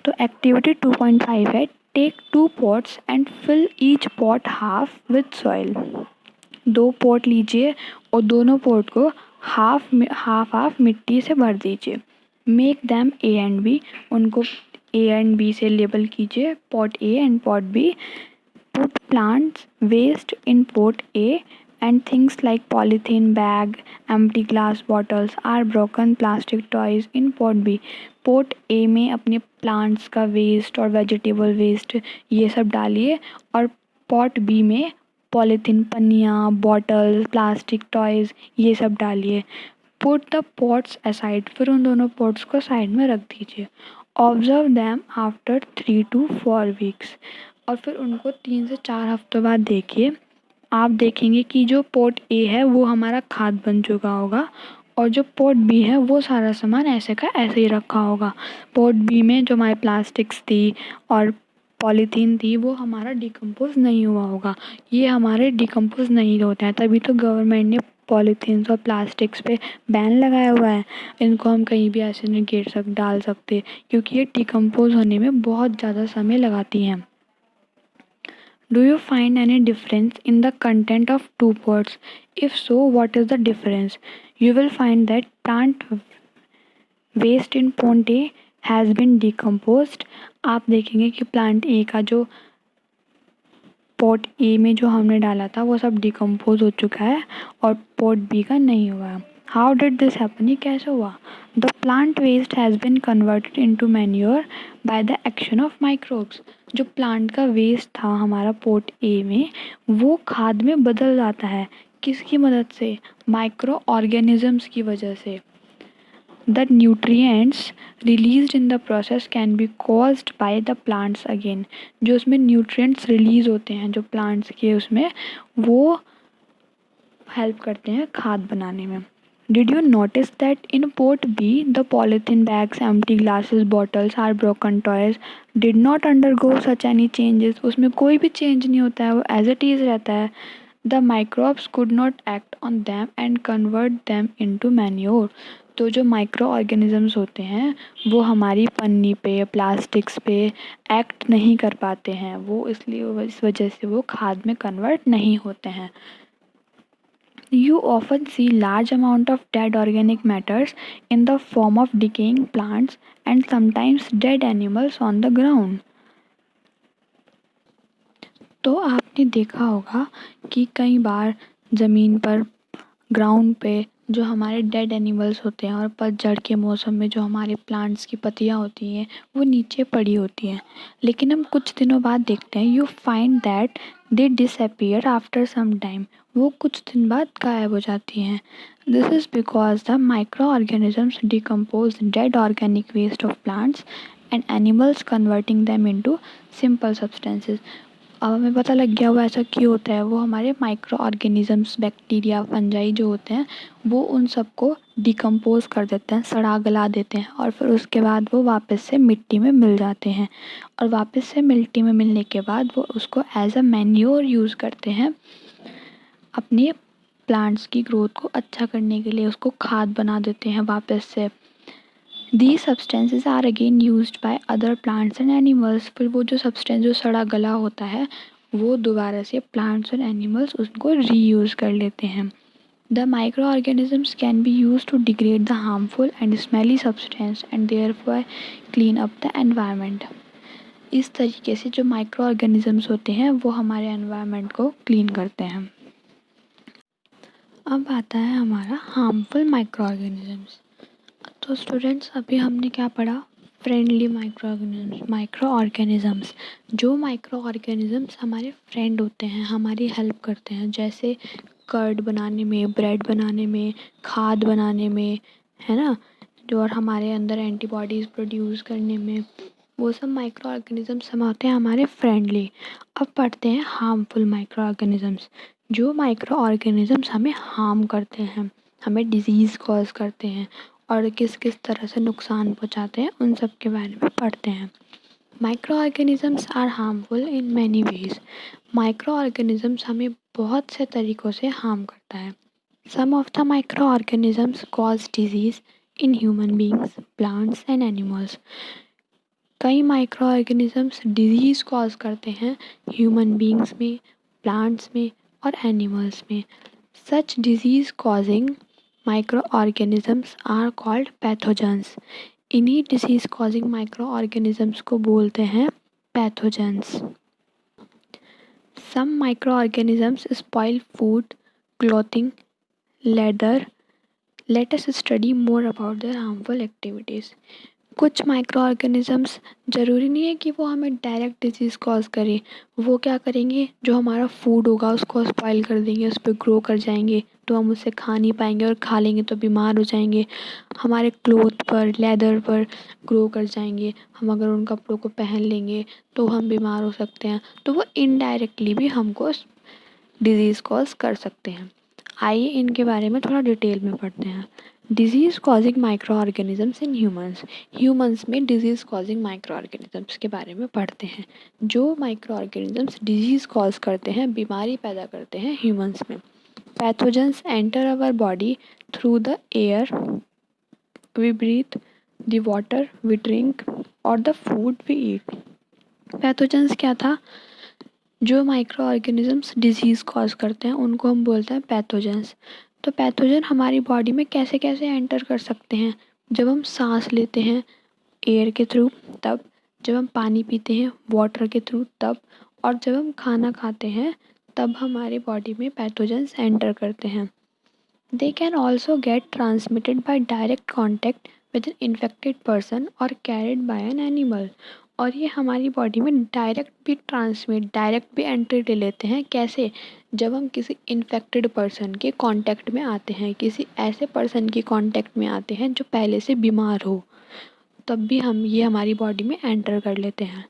तो एक्टिविटी 2.5 है, take 2 pots and fill each pot half with soil. 2 pot लीजिए और दोनों पॉट को हाफ मिट्टी से भर दीजिए. Make them A and B. उनको ए एंड बी से लेबल कीजिए, pot A and pot B. Put plants waste in pot A and things like polythene bag, empty glass bottles or broken plastic toys in pot B. Pot A में अपने प्लांट्स का वेस्ट और वेजिटेबल वेस्ट ये सब डालिए और पॉट बी में पॉलीथीन पन्नियाँ, बॉटल्स, प्लास्टिक टॉयज़ ये सब डालिए. Put the pots aside. फिर उन दोनों पॉट्स को साइड में रख दीजिए. Observe them after 3 to 4 weeks. और फिर उनको 3 से 4 हफ्तों बाद देखिए. आप देखेंगे कि जो पॉट ए है वो हमारा खाद बन चुका होगा और जो पॉट बी है वो सारा सामान ऐसे का ऐसे ही रखा होगा. पॉट बी में जो हमारी प्लास्टिक्स थी और पॉलीथीन थी वो हमारा डिकम्पोज नहीं हुआ होगा. ये हमारे डिकम्पोज नहीं होते हैं, तभी तो गवर्नमेंट ने पॉलीथीन्स और प्लास्टिक्स पे बैन लगाया हुआ है. इनको हम कहीं भी ऐसे नहीं डाल सकते क्योंकि ये डिकम्पोज होने में बहुत ज़्यादा समय लगाती हैं. Do you find any difference in the content of 2 pots? If so, what is the difference? You will find that plant waste in pot A has been decomposed. आप देखेंगे कि प्लांट ए का जो पॉट ए में जो हमने डाला था वो सब डिकम्पोज हो चुका है और पॉट बी का नहीं हुआ. हाउ डिड दिस हैपन, ये कैसे हुआ? The plant waste has been converted into manure by the action of microbes. जो प्लांट का वेस्ट था हमारा पोर्ट ए में, वो खाद में बदल जाता है। किसकी मदद से? माइक्रो ऑर्गेनिजम्स की वजह से। The nutrients released in the process can be caused by the plants again। जो उसमें nutrients release होते हैं जो plants के, उसमें वो help करते हैं खाद बनाने में। Did you notice that in port B the polythene bags, empty glasses, bottles or broken toys did not undergo such any changes? उसमें कोई भी change नहीं होता है, वो as it is रहता है। The microbes could not act on them and convert them into manure। तो जो माइक्रो ऑर्गेनिजम्स होते हैं वो हमारी पन्नी पे, प्लास्टिक्स पे एक्ट नहीं कर पाते हैं, वो इसलिए इस वजह से वो खाद में कन्वर्ट नहीं होते हैं। You often see large amount of dead organic matters in the form of decaying plants and sometimes dead animals on the ground। तो आपने देखा होगा कि कई बार ज़मीन पर, ग्राउंड पे जो हमारे डेड एनिमल्स होते हैं और पतझड़ के मौसम में जो हमारे प्लांट्स की पत्तियाँ होती हैं वो नीचे पड़ी होती हैं, लेकिन हम कुछ दिनों बाद देखते हैं you find that they disappear after some time. वो कुछ दिन बाद गायब हो जाती हैं। This is because the micro organisms decompose dead organic waste of plants and animals converting them into simple substances. अब हमें पता लग गया वो ऐसा क्यों होता है। वो हमारे माइक्रो ऑर्गेनिजम्स, बैक्टीरिया, फंजाई जो होते हैं वो उन सबको डिकम्पोज कर देते हैं, सड़ा गला देते हैं और फिर उसके बाद वो वापस से मिट्टी में मिल जाते हैं। और वापस से मिट्टी में मिलने के बाद वो उसको एज अ मैन्योर यूज़ करते हैं अपने प्लांट्स की ग्रोथ को अच्छा करने के लिए, उसको खाद बना देते हैं वापस से। These substances are again used by other plants and animals। फिर वो जो सब्सटेंस जो सड़ा गला होता है वो दोबारा से प्लांट्स और एनिमल्स उसको रीयूज़ कर लेते हैं। The microorganisms can be used to degrade the harmful and smelly substance and therefore clean up the environment। इस तरीके से जो माइक्रो ऑर्गेनिजम्स होते हैं वो हमारे एनवायरनमेंट को क्लीन करते हैं। अब आता है हमारा हार्मफुल माइक्रो ऑर्गेनिजम्स। तो स्टूडेंट्स अभी हमने क्या पढ़ा? Friendly micro organisms. जो माइक्रो ऑर्गेनिजम्स हमारे फ्रेंड होते हैं, हमारी हेल्प करते हैं, जैसे कर्ड बनाने में, ब्रेड बनाने में, खाद बनाने में, है ना, जो और हमारे अंदर एंटीबॉडीज़ प्रोड्यूस करने में, वो सब माइक्रो ऑर्गेनिजम्स हम होते हैं हमारे फ्रेंडली। अब पढ़ते हैं हार्मफुल माइक्रो ऑर्गेनिजम्स। जो माइक्रो ऑर्गेनिजम्स हमें हार्म करते हैं, हमें डिजीज़ कॉज करते हैं और किस किस तरह से नुकसान पहुंचाते हैं, उन सब के बारे में पढ़ते हैं। Micro organisms are harmful in many ways. Micro organisms हमें बहुत से तरीक़ों से हार्म करता है। Some of the micro organisms cause diseases in human beings, plants and animals. कई माइक्रो ऑर्गेनिजम्स डिजीज़ कॉज करते हैं ह्यूमन बींग्स में, प्लांट्स में और एनिमल्स में। Such diseases causing microorganisms are called pathogens. इन्हीं डिजीज़ कॉजिंग माइक्रोऑर्गेनिजम्स को बोलते हैं pathogens. Some microorganisms spoil food, clothing, leather. Let us study more about their harmful activities. कुछ माइक्रो ऑर्गेनिजम्स ज़रूरी नहीं है कि वो हमें डायरेक्ट डिजीज़ कॉज करें। वो क्या करेंगे, जो हमारा फूड होगा उसको स्पॉइल कर देंगे, उस पर ग्रो कर जाएंगे तो हम उसे खा नहीं पाएंगे और खा लेंगे तो बीमार हो जाएंगे। हमारे क्लोथ पर, लेदर पर ग्रो कर जाएंगे, हम अगर उन कपड़ों को पहन लेंगे तो हम बीमार हो सकते हैं। तो वो इनडायरेक्टली भी हमको डिजीज़ कॉज कर सकते हैं। आइए इनके बारे में थोड़ा डिटेल में पढ़ते हैं। Disease causing micro organisms in humans. Humans में डिजीज़ कॉजिंग माइक्रो ऑर्गेनिजम्स के बारे में पढ़ते हैं। जो माइक्रो ऑर्गेनिजम्स डिजीज़ कॉज करते हैं, बीमारी पैदा करते हैं ह्यूमंस में। Pathogens enter our body through the air we breathe, the water we drink और the food we eat. Pathogens क्या था? जो माइक्रो ऑर्गेनिजम्स डिजीज़ कॉज करते हैं उनको हम बोलते हैं पैथोजेंस। तो पैथोजन हमारी बॉडी में कैसे कैसे एंटर कर सकते हैं? जब हम सांस लेते हैं एयर के थ्रू तब, जब हम पानी पीते हैं वाटर के थ्रू तब, और जब हम खाना खाते हैं तब हमारे बॉडी में पैथोजेंस एंटर करते हैं। They can also get transmitted by direct contact with an infected person or carried by an animal। और ये हमारी बॉडी में डायरेक्ट भी एंट्री ले लेते हैं। कैसे? जब हम किसी इन्फेक्टेड पर्सन के कांटेक्ट में आते हैं, किसी ऐसे पर्सन के कांटेक्ट में आते हैं जो पहले से बीमार हो, तब भी हम ये हमारी बॉडी में एंटर कर लेते हैं।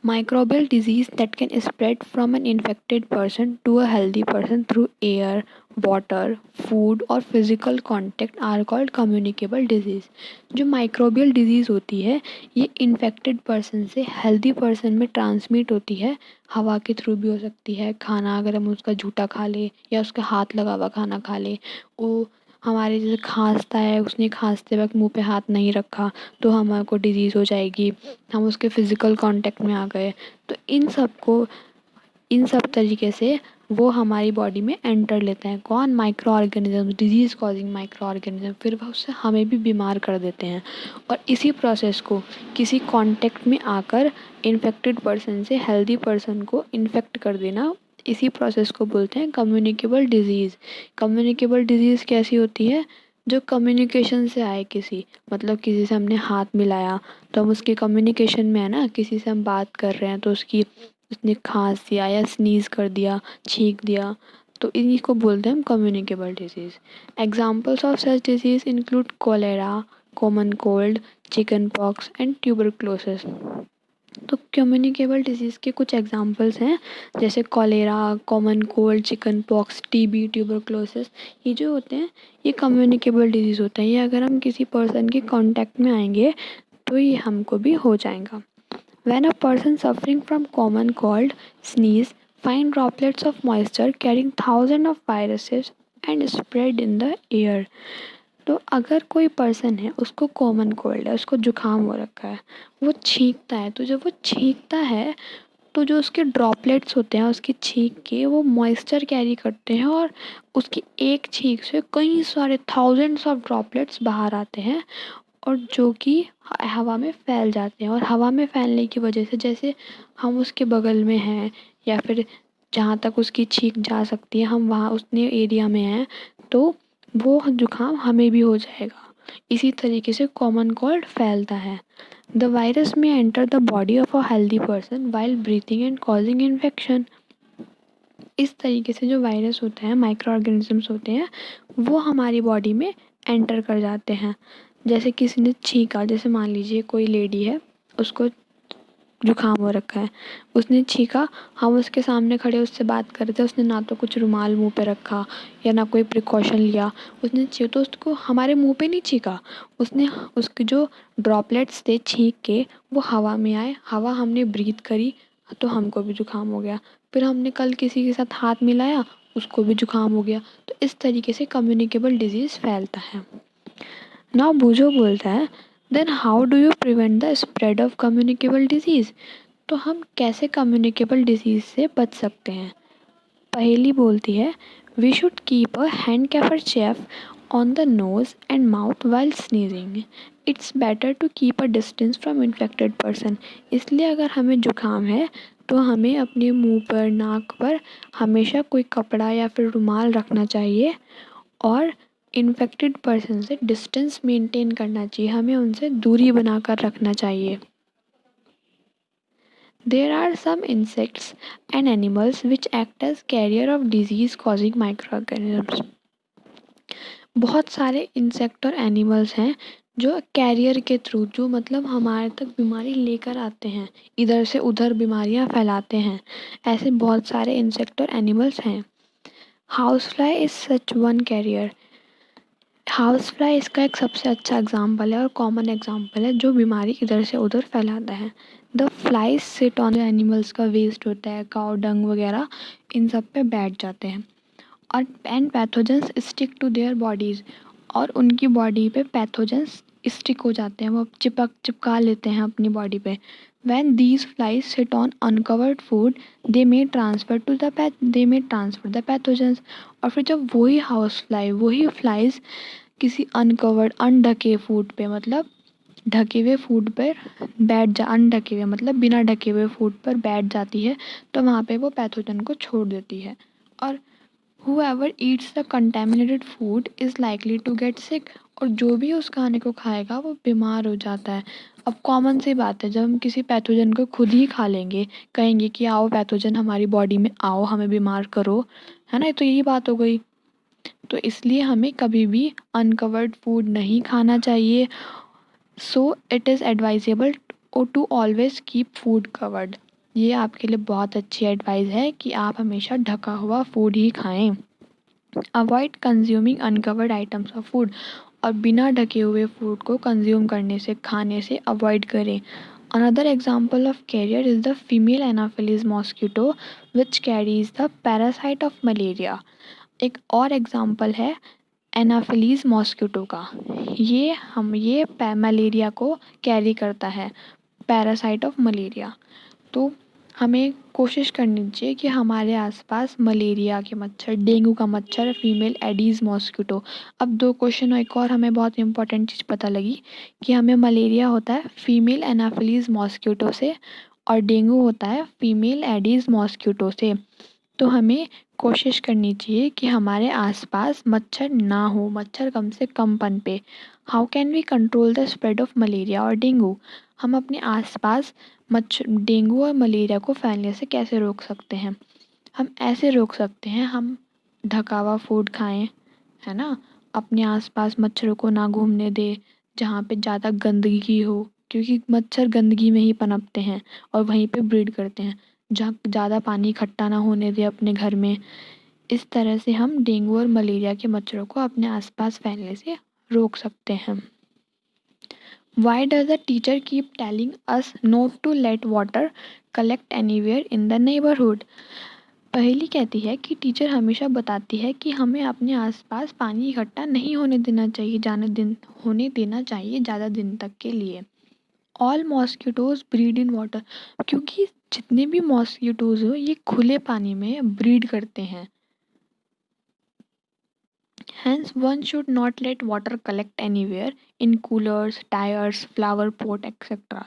Microbial disease that can spread from an infected person to a healthy person through air, water, food और physical contact are called communicable disease। जो माइक्रोबियल डिजीज़ होती है ये इन्फेक्टेड पर्सन से हेल्दी पर्सन में ट्रांसमिट होती है। हवा के थ्रू भी हो सकती है, खाना अगर हम उसका झूठा खा ले या उसका हाथ लगा हुआ खाना खा ले, वो हमारे जैसे खांसता है, उसने खांसते वक्त मुंह पे हाथ नहीं रखा तो हमारे को डिजीज़ हो जाएगी। हम उसके फिज़िकल कांटेक्ट में आ गए तो इन सब तरीके से वो हमारी बॉडी में एंटर लेते हैं। कौन? Micro organism, disease causing micro organism. फिर वह उससे हमें भी बीमार कर देते हैं। और इसी प्रोसेस को किसी कांटेक्ट में आकर इन्फेक्टेड पर्सन से हेल्दी पर्सन को इन्फेक्ट कर देना, इसी प्रोसेस को बोलते हैं कम्युनिकेबल डिजीज़। कम्युनिकेबल डिजीज़ कैसी होती है? जो कम्युनिकेशन से आए किसी, मतलब किसी से हमने हाथ मिलाया तो हम उसके कम्युनिकेशन में है ना, किसी से हम बात कर रहे हैं तो उसने खांस दिया या स्नीज़ कर दिया, छींक दिया, तो इन्हीं को बोलते हैं हम communicable disease. Examples of such disease include cholera, common cold, chickenpox and tuberculosis. तो कम्युनिकेबल डिजीज़ के कुछ एग्जांपल्स हैं, जैसे cholera, common cold, chickenpox, TB, tuberculosis. ये जो होते हैं ये कम्युनिकेबल डिजीज़ होते हैं। ये अगर हम किसी पर्सन के कांटेक्ट में आएंगे तो ये हमको भी हो जाएगा। When a person suffering from common cold sneeze find droplets of moisture carrying thousands of viruses and spread in the air। तो अगर कोई पर्सन है, उसको कॉमन कोल्ड है, उसको जुकाम हो रखा है, वो छींकता है, तो जब वो छींकता है तो जो उसके ड्रॉपलेट्स होते हैं उसकी छींक के वो मॉइस्चर कैरी करते हैं और उसकी एक छींक से कई सारे थाउजेंड्स ऑफ ड्रॉपलेट्स बाहर आते हैं और जो कि हवा में फैल जाते हैं। और हवा में फैलने की वजह से, जैसे हम उसके बगल में हैं या फिर जहाँ तक उसकी छींक जा सकती है हम वहाँ उतने एरिया में हैं, तो वो जुकाम हमें भी हो जाएगा। इसी तरीके से कॉमन कोल्ड फैलता है। द वायरस में enter the body of a healthy person while breathing and causing infection. इस तरीके से जो वायरस होते हैं, माइक्रो ऑर्गेनिजम्स होते हैं, वो हमारी बॉडी में एंटर कर जाते हैं। जैसे किसी ने छींका, जैसे मान लीजिए कोई लेडी है, उसको जुकाम हो रखा है, उसने छींका, हम उसके सामने खड़े उससे बात कर रहे थे, उसने ना तो कुछ रुमाल मुंह पे रखा या ना कोई प्रिकॉशन लिया, उसने तो उसको हमारे मुंह पे नहीं छींका, उसने उसके जो ड्रॉपलेट्स थे छींक के वो हवा में आए, हवा हमने ब्रीथ करी तो हमको भी जुकाम हो गया। फिर हमने कल किसी के साथ हाथ मिलाया, उसको भी जुकाम हो गया। तो इस तरीके से कम्युनिकेबल डिजीज़ फैलता है। नाउ बूझो बोलता है, then how do you prevent the spread of communicable disease. तो हम कैसे कम्युनिकेबल डिजीज़ से बच सकते हैं? पहेली बोलती है, we should keep a handkerchief on the nose and mouth while sneezing. It's better to keep a distance from infected person. इसलिए अगर हमें जुकाम है तो हमें अपने मुंह पर, नाक पर हमेशा कोई कपड़ा या फिर रुमाल रखना चाहिए और इन्फेक्टेड पर्सन से डिस्टेंस मेंटेन करना चाहिए, हमें उनसे दूरी बनाकर रखना चाहिए। There are some insects and animals which act as carrier of disease causing microorganisms। बहुत सारे इंसेक्ट और एनिमल्स हैं जो कैरियर के थ्रू, जो मतलब हमारे तक बीमारी लेकर आते हैं, इधर से उधर बीमारियां फैलाते हैं। ऐसे बहुत सारे इंसेक्ट और एनिमल्स हैं। Housefly is such one carrier. Housefly इसका एक सबसे अच्छा एग्जाम्पल है और कॉमन एग्जाम्पल है जो बीमारी इधर से उधर फैलाता है। The flies sit on animals का वेस्ट होता है, काउ डंग वगैरह, इन सब पे बैठ जाते हैं और and pathogens stick to their bodies, और उनकी बॉडी पे पैथोजेंस स्टिक हो जाते हैं, वो चिपका लेते हैं अपनी बॉडी पे। When these flies sit on uncovered food they may transfer the pathogens. और फिर जब वही फ्लाइज किसी अनढके फूड पे, मतलब ढके हुए फूड पर अनढके हुए मतलब बिना ढके हुए फूड पर बैठ जाती है, तो वहाँ पे वो पैथोजन को छोड़ देती है। और Whoever eats the contaminated food is likely to get sick। और जो भी उस खाने को खाएगा वो बीमार हो जाता है। अब कॉमन सी बात है, जब हम किसी पैथोजन को खुद ही खा लेंगे, कहेंगे कि आओ पैथोजन हमारी बॉडी में आओ, हमें बीमार करो, है ना? तो यही बात हो गई। तो इसलिए हमें कभी भी अनकवर्ड फूड नहीं खाना चाहिए। So it is advisable to always keep food covered. ये आपके लिए बहुत अच्छी एडवाइस है कि आप हमेशा ढका हुआ फूड ही खाएं। Avoid consuming uncovered items of food. और बिना ढके हुए फूड को कंज्यूम करने से, खाने से अवॉइड करें। Another example of carrier is the female anopheles mosquito which carries the parasite of malaria. एक और एग्जाम्पल है एनाफिलीज मॉस्किटो का। ये मलेरिया को कैरी करता है, पैरासाइट ऑफ मलेरिया। तो हमें कोशिश करनी चाहिए कि हमारे आसपास मलेरिया के मच्छर, डेंगू का मच्छर, फीमेल एडीज़ मॉस्किटो। अब 2 क्वेश्चन एक और हमें बहुत इंपॉर्टेंट चीज़ पता लगी कि हमें मलेरिया होता है फीमेल एनाफिलीज मॉस्किटो से और डेंगू होता है फीमेल एडीज़ मॉस्किटो से। तो हमें कोशिश करनी चाहिए कि हमारे आसपास मच्छर ना हो, मच्छर कम से कम पनपे। How can we control the spread of malaria और डेंगू? हम अपने आसपास डेंगू और मलेरिया को फैलने से कैसे रोक सकते हैं? हम ऐसे रोक सकते हैं, हम ढका हुआ फूड खाएं, है ना? अपने आसपास मच्छरों को ना घूमने दें जहाँ पे ज़्यादा गंदगी हो, क्योंकि मच्छर गंदगी में ही पनपते हैं और वहीं पे ब्रीड करते हैं। जहाँ ज़्यादा पानी इकट्ठा ना होने दें अपने घर में। इस तरह से हम डेंगू और मलेरिया के मच्छरों को अपने आसपास फैलने से रोक सकते हैं। Why does the teacher keep telling us not to let water collect anywhere in the neighborhood? पहेली कहती है कि टीचर हमेशा बताती है कि हमें अपने आसपास पानी इकट्ठा नहीं होने देना चाहिए, होने देना चाहिए ज़्यादा दिन तक के लिए। All mosquitoes breed in water. क्योंकि जितने भी मॉस्किटोज हो ये खुले पानी में ब्रीड करते हैं। Hence, one should not let water collect anywhere in coolers, tires, flower pot, etc.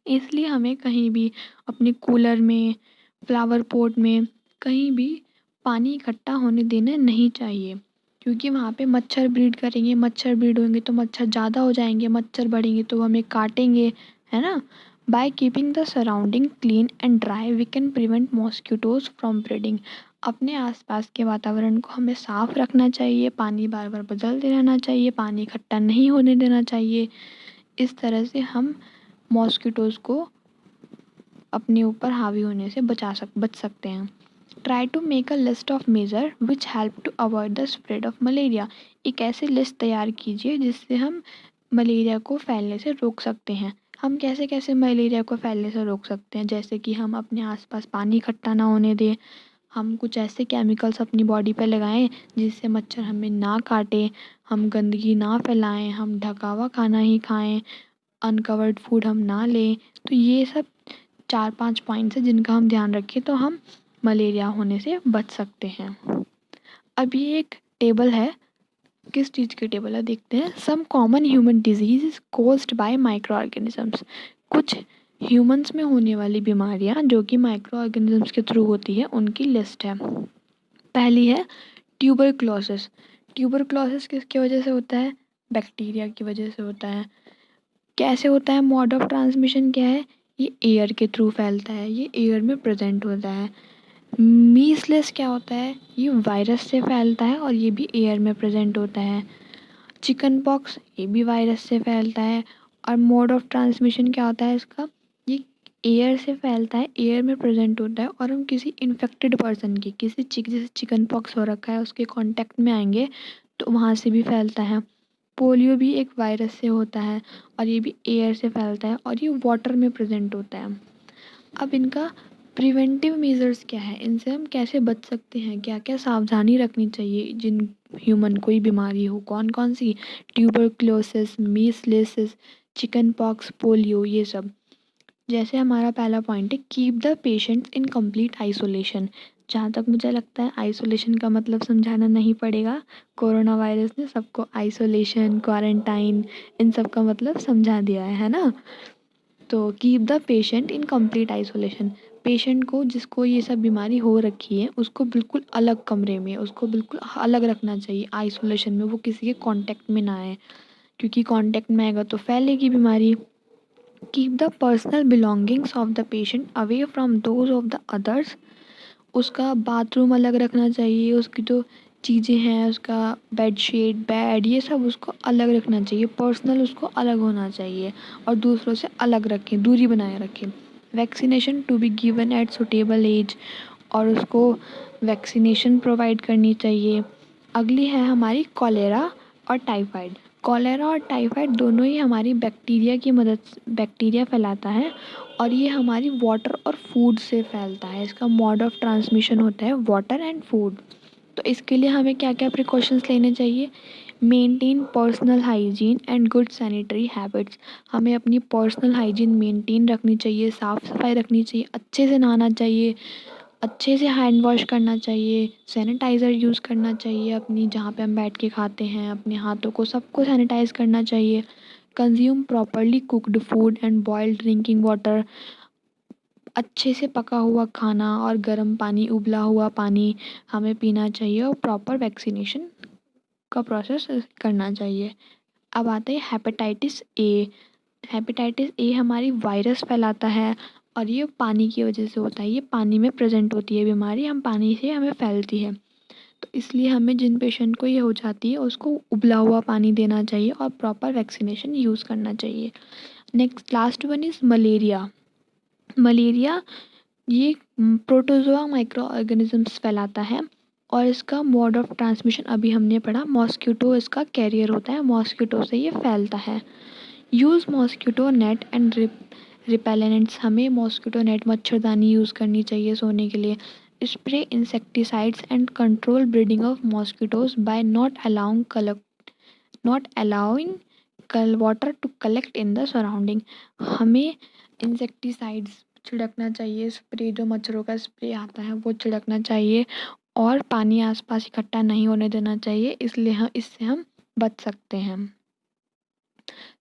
इसलिए हमें कहीं भी अपने कूलर में, फ्लावर पॉट में, कहीं भी पानी इकट्ठा होने देना नहीं चाहिए। क्योंकि वहाँ पे मच्छर ब्रीड करेंगे, मच्छर ब्रीड होंगे तो मच्छर ज़्यादा हो जाएंगे, मच्छर बढ़ेंगे तो हमें काटेंगे, है ना? By keeping the surrounding clean and dry we can prevent mosquitoes from breeding. अपने आसपास के वातावरण को हमें साफ रखना चाहिए, पानी बार बार बदलते रहना चाहिए, पानी इकट्ठा नहीं होने देना चाहिए। इस तरह से हम मॉस्किटोज़ को अपने ऊपर हावी होने से बच सकते हैं। Try to make a list of major which help to avoid the spread of malaria. एक ऐसी लिस्ट तैयार कीजिए जिससे हम मलेरिया को फैलने से रोक सकते हैं। हम कैसे कैसे मलेरिया को फैलने से रोक सकते हैं? जैसे कि हम अपने आसपास पानी इकट्ठा ना होने दें, हम कुछ ऐसे केमिकल्स अपनी बॉडी पे लगाएं जिससे मच्छर हमें ना काटे, हम गंदगी ना फैलाएं, हम ढका हुआ खाना ही खाएं, अनकवर्ड फूड हम ना लें। तो ये सब 4-5 पॉइंट्स हैं जिनका हम ध्यान रखें तो हम मलेरिया होने से बच सकते हैं। अब ये एक टेबल है, किस चीज़ की टेबल है देखते हैं। Some common human disease caused by micro organisms. कुछ ह्यूमंस में होने वाली बीमारियां जो कि माइक्रो ऑर्गेनिजम्स के थ्रू होती है, उनकी लिस्ट है। पहली है ट्यूबरक्लोसिस। ट्यूबरक्लोसिस किसकी वजह से होता है? बैक्टीरिया की वजह से होता है। कैसे होता है? मोड ऑफ ट्रांसमिशन क्या है? ये एयर के थ्रू फैलता है, ये एयर में प्रेजेंट होता है। मीसलेस क्या होता है? ये वायरस से फैलता है और ये भी एयर में प्रेजेंट होता है। चिकन पॉक्स, ये भी वायरस से फैलता है। और मोड ऑफ ट्रांसमिशन क्या होता है इसका? ये एयर से फैलता है, एयर में प्रेजेंट होता है और हम किसी इन्फेक्टेड पर्सन की, जैसे चिकन पॉक्स हो रखा है उसके कांटेक्ट में आएंगे तो वहाँ से भी फैलता है। पोलियो भी एक वायरस से होता है और ये भी एयर से फैलता है और ये वाटर में प्रेजेंट होता है। अब इनका प्रिवेंटिव मेजर्स क्या है? इनसे हम कैसे बच सकते हैं? क्या क्या सावधानी रखनी चाहिए जिन ह्यूमन कोई बीमारी हो? कौन कौन सी? ट्यूबरक्लोसिस, मीसलिस, चिकन पॉक्स, पोलियो, ये सब। जैसे हमारा पहला पॉइंट है keep the patient in complete isolation. जहाँ तक मुझे लगता है आइसोलेशन का मतलब समझाना नहीं पड़ेगा। कोरोना वायरस ने सबको आइसोलेशन, क्वारंटाइन, इन सब का मतलब समझा दिया है ना? तो keep the patient in complete isolation. Patient को जिसको ये सब बीमारी हो रखी है उसको बिल्कुल अलग कमरे में, उसको बिल्कुल अलग रखना चाहिए आइसोलेशन में, वो किसी के कांटेक्ट में ना आए, क्योंकि कांटेक्ट में आएगा तो फैलेगी बीमारी। Keep the personal belongings of the patient away from those of the others. उसका बाथरूम अलग रखना चाहिए, उसकी जो चीज़ें हैं, उसका बेडशीट, बेड, ये सब उसको अलग रखना चाहिए, पर्सनल उसको अलग होना चाहिए और दूसरों से अलग रखें, दूरी बनाए रखें। Vaccination to be given at suitable age, और उसको वैक्सीनेशन प्रोवाइड करनी चाहिए। अगली है हमारी कॉलेरा और टाइफाइड। कॉलेरा और टाइफाइड दोनों ही हमारी बैक्टीरिया की मदद बैक्टीरिया फैलाता है और ये हमारी वाटर और फूड से फैलता है। इसका मोड ऑफ ट्रांसमिशन होता है वाटर एंड फूड। तो इसके लिए हमें क्या क्या प्रिकॉशंस लेने चाहिए? Maintain personal hygiene and good sanitary habits. हमें अपनी पर्सनल हाइजीन मेंटेन रखनी चाहिए, साफ़ सफाई रखनी चाहिए, अच्छे से नहाना चाहिए, अच्छे से हैंड वॉश करना चाहिए, सैनिटाइज़र यूज़ करना चाहिए, अपनी जहाँ पे हम बैठ के खाते हैं अपने हाथों को सबको सैनिटाइज़ करना चाहिए। Consume properly cooked food and boiled drinking water. अच्छे से पका हुआ खाना और गर्म पानी, उबला हुआ पानी हमें पीना चाहिए और प्रॉपर वैक्सीनेशन का प्रोसेस करना चाहिए। अब आते हैं हेपेटाइटिस ए। हेपेटाइटिस ए हमारी वायरस फैलाता है और ये पानी की वजह से होता है, ये पानी में प्रेजेंट होती है बीमारी, हम पानी से हमें फैलती है। तो इसलिए हमें जिन पेशेंट को ये हो जाती है उसको उबला हुआ पानी देना चाहिए और प्रॉपर वैक्सीनेशन यूज़ करना चाहिए। Next last one is malaria. Malaria ये प्रोटोजोआ माइक्रो ऑर्गेनिजम्स फैलाता है और इसका मोड ऑफ ट्रांसमिशन अभी हमने पढ़ा, मॉस्किटो इसका कैरियर होता है, मॉस्किटो से ये फैलता है। Use mosquito net and repellents. हमें मॉस्किटो नेट, मच्छरदानी यूज़ करनी चाहिए सोने के लिए। Spray insecticides and control breeding of mosquitoes by not allowing water to collect in the surrounding. हमें इंसेक्टिसाइड्स छिड़कना चाहिए, स्प्रे जो मच्छरों का स्प्रे आता है वो छिड़कना चाहिए और पानी आसपास इकट्ठा नहीं होने देना चाहिए, इसलिए इससे हम बच सकते हैं।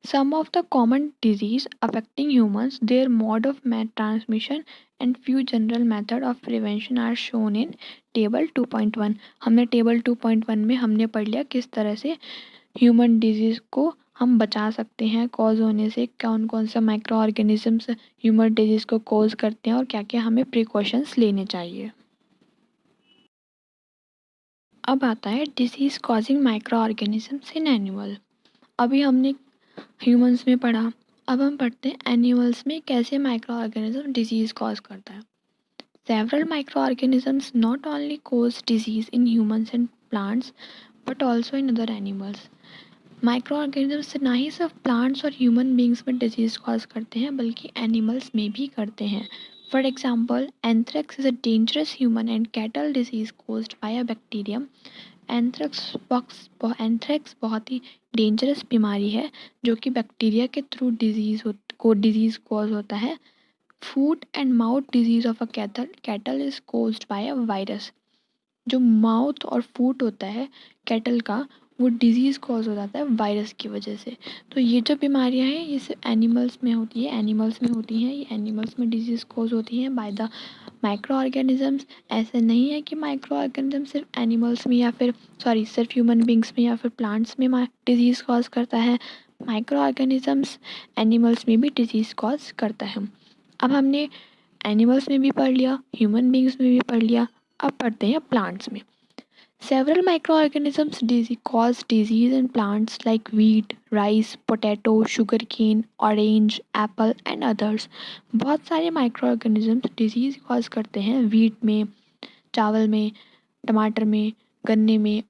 Some of the common disease affecting humans, their mode of transmission and few general method of prevention are shown in table 2.1। हमने टेबल 2.1 में हमने पढ़ लिया किस तरह से ह्यूमन डिजीज़ को हम बचा सकते हैं कॉज होने से, कौन कौन सा माइक्रो ऑर्गेनिजम्स ह्यूमन डिजीज़ को कॉज करते हैं और क्या क्या हमें प्रिकॉशंस लेने चाहिए। अब आता है disease causing micro organisms in animal. अभी हमने ह्यूमंस में पढ़ा, अब हम पढ़ते हैं एनिमल्स में कैसे माइक्रो ऑर्गेनिज्म डिजीज़ कॉज करता है। Several micro organisms not only cause diseases in humans and plants but also in other animals. Micro organisms ना ही सिर्फ प्लांट्स और ह्यूमन बींग्स में डिजीज़ कॉज करते हैं बल्कि एनिमल्स में भी करते हैं। For example anthrax is a dangerous human and cattle disease caused bye a bacterium. Anthrax बहुत ही डेंजरस बीमारी है जो कि बैक्टीरिया के थ्रू डिजीज़ कॉज होता है। Foot and mouth disease of a cattle is caused by a virus. जो माउथ और फूट होता है कैटल का, वो डिजीज़ कॉज हो जाता है वायरस की वजह से। तो ये जो बीमारियां हैं ये सिर्फ एनिमल्स में होती है, ये एनिमल्स में डिजीज़ कॉज होती हैं बाय द माइक्रो ऑर्गेनिजम्स। ऐसे नहीं है कि माइक्रो ऑर्गेनिज्म सिर्फ एनिमल्स में या फिर सिर्फ ह्यूमन बींग्स में या फिर प्लांट्स में डिजीज़ कॉज करता है। माइक्रो ऑर्गेनिजम्स एनिमल्स में भी डिजीज़ कॉज करता है। अब हमने एनिमल्स में भी पढ़ लिया, ह्यूमन बींग्स में भी पढ़ लिया, अब पढ़ते हैं प्लांट्स में। Several microorganisms cause disease in plants like wheat, rice, potato, sugarcane, orange, apple and others। बहुत सारे microorganisms disease cause करते हैं wheat में, चावल में, टमाटर में, गन्ने में,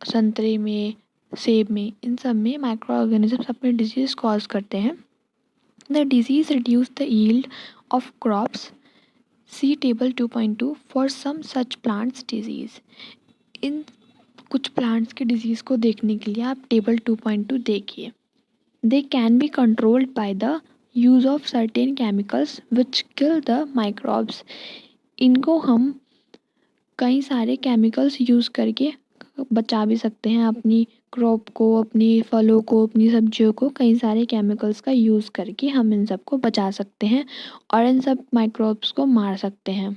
संतरे में, सेब में, इन सब में microorganisms अपने disease cause करते हैं। The disease reduce the yield of crops। See table 2.2 for some such plants disease। इन कुछ प्लांट्स के डिजीज़ को देखने के लिए आप टेबल 2.2 देखिए। They can be controlled by the use of certain chemicals which kill the microbes. इनको हम कई सारे केमिकल्स यूज़ करके बचा भी सकते हैं, अपनी क्रॉप को, अपनी फलों को, अपनी सब्जियों को कई सारे केमिकल्स का यूज़ करके हम इन सबको बचा सकते हैं और इन सब माइक्रोब्स को मार सकते हैं।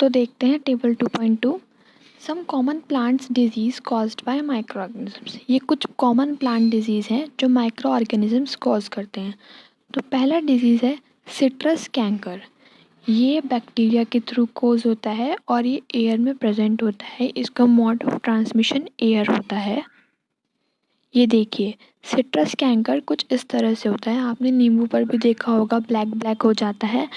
तो देखते हैं table 2.2, some common plants disease caused by micro organisms. ये कुछ कॉमन प्लांट डिजीज़ हैं जो माइक्रो ऑर्गेनिजम्स कॉज करते हैं। तो पहला डिजीज़ है सिट्रस कैंकर। ये बैक्टीरिया के थ्रू कॉज होता है और ये एयर में प्रेजेंट होता है। इसका मोड ऑफ ट्रांसमिशन एयर होता है। ये देखिए, सिट्रस कैंकर कुछ इस तरह से होता है, आपने नींबू पर भी देखा होगा, ब्लैक ब्लैक हो जाता है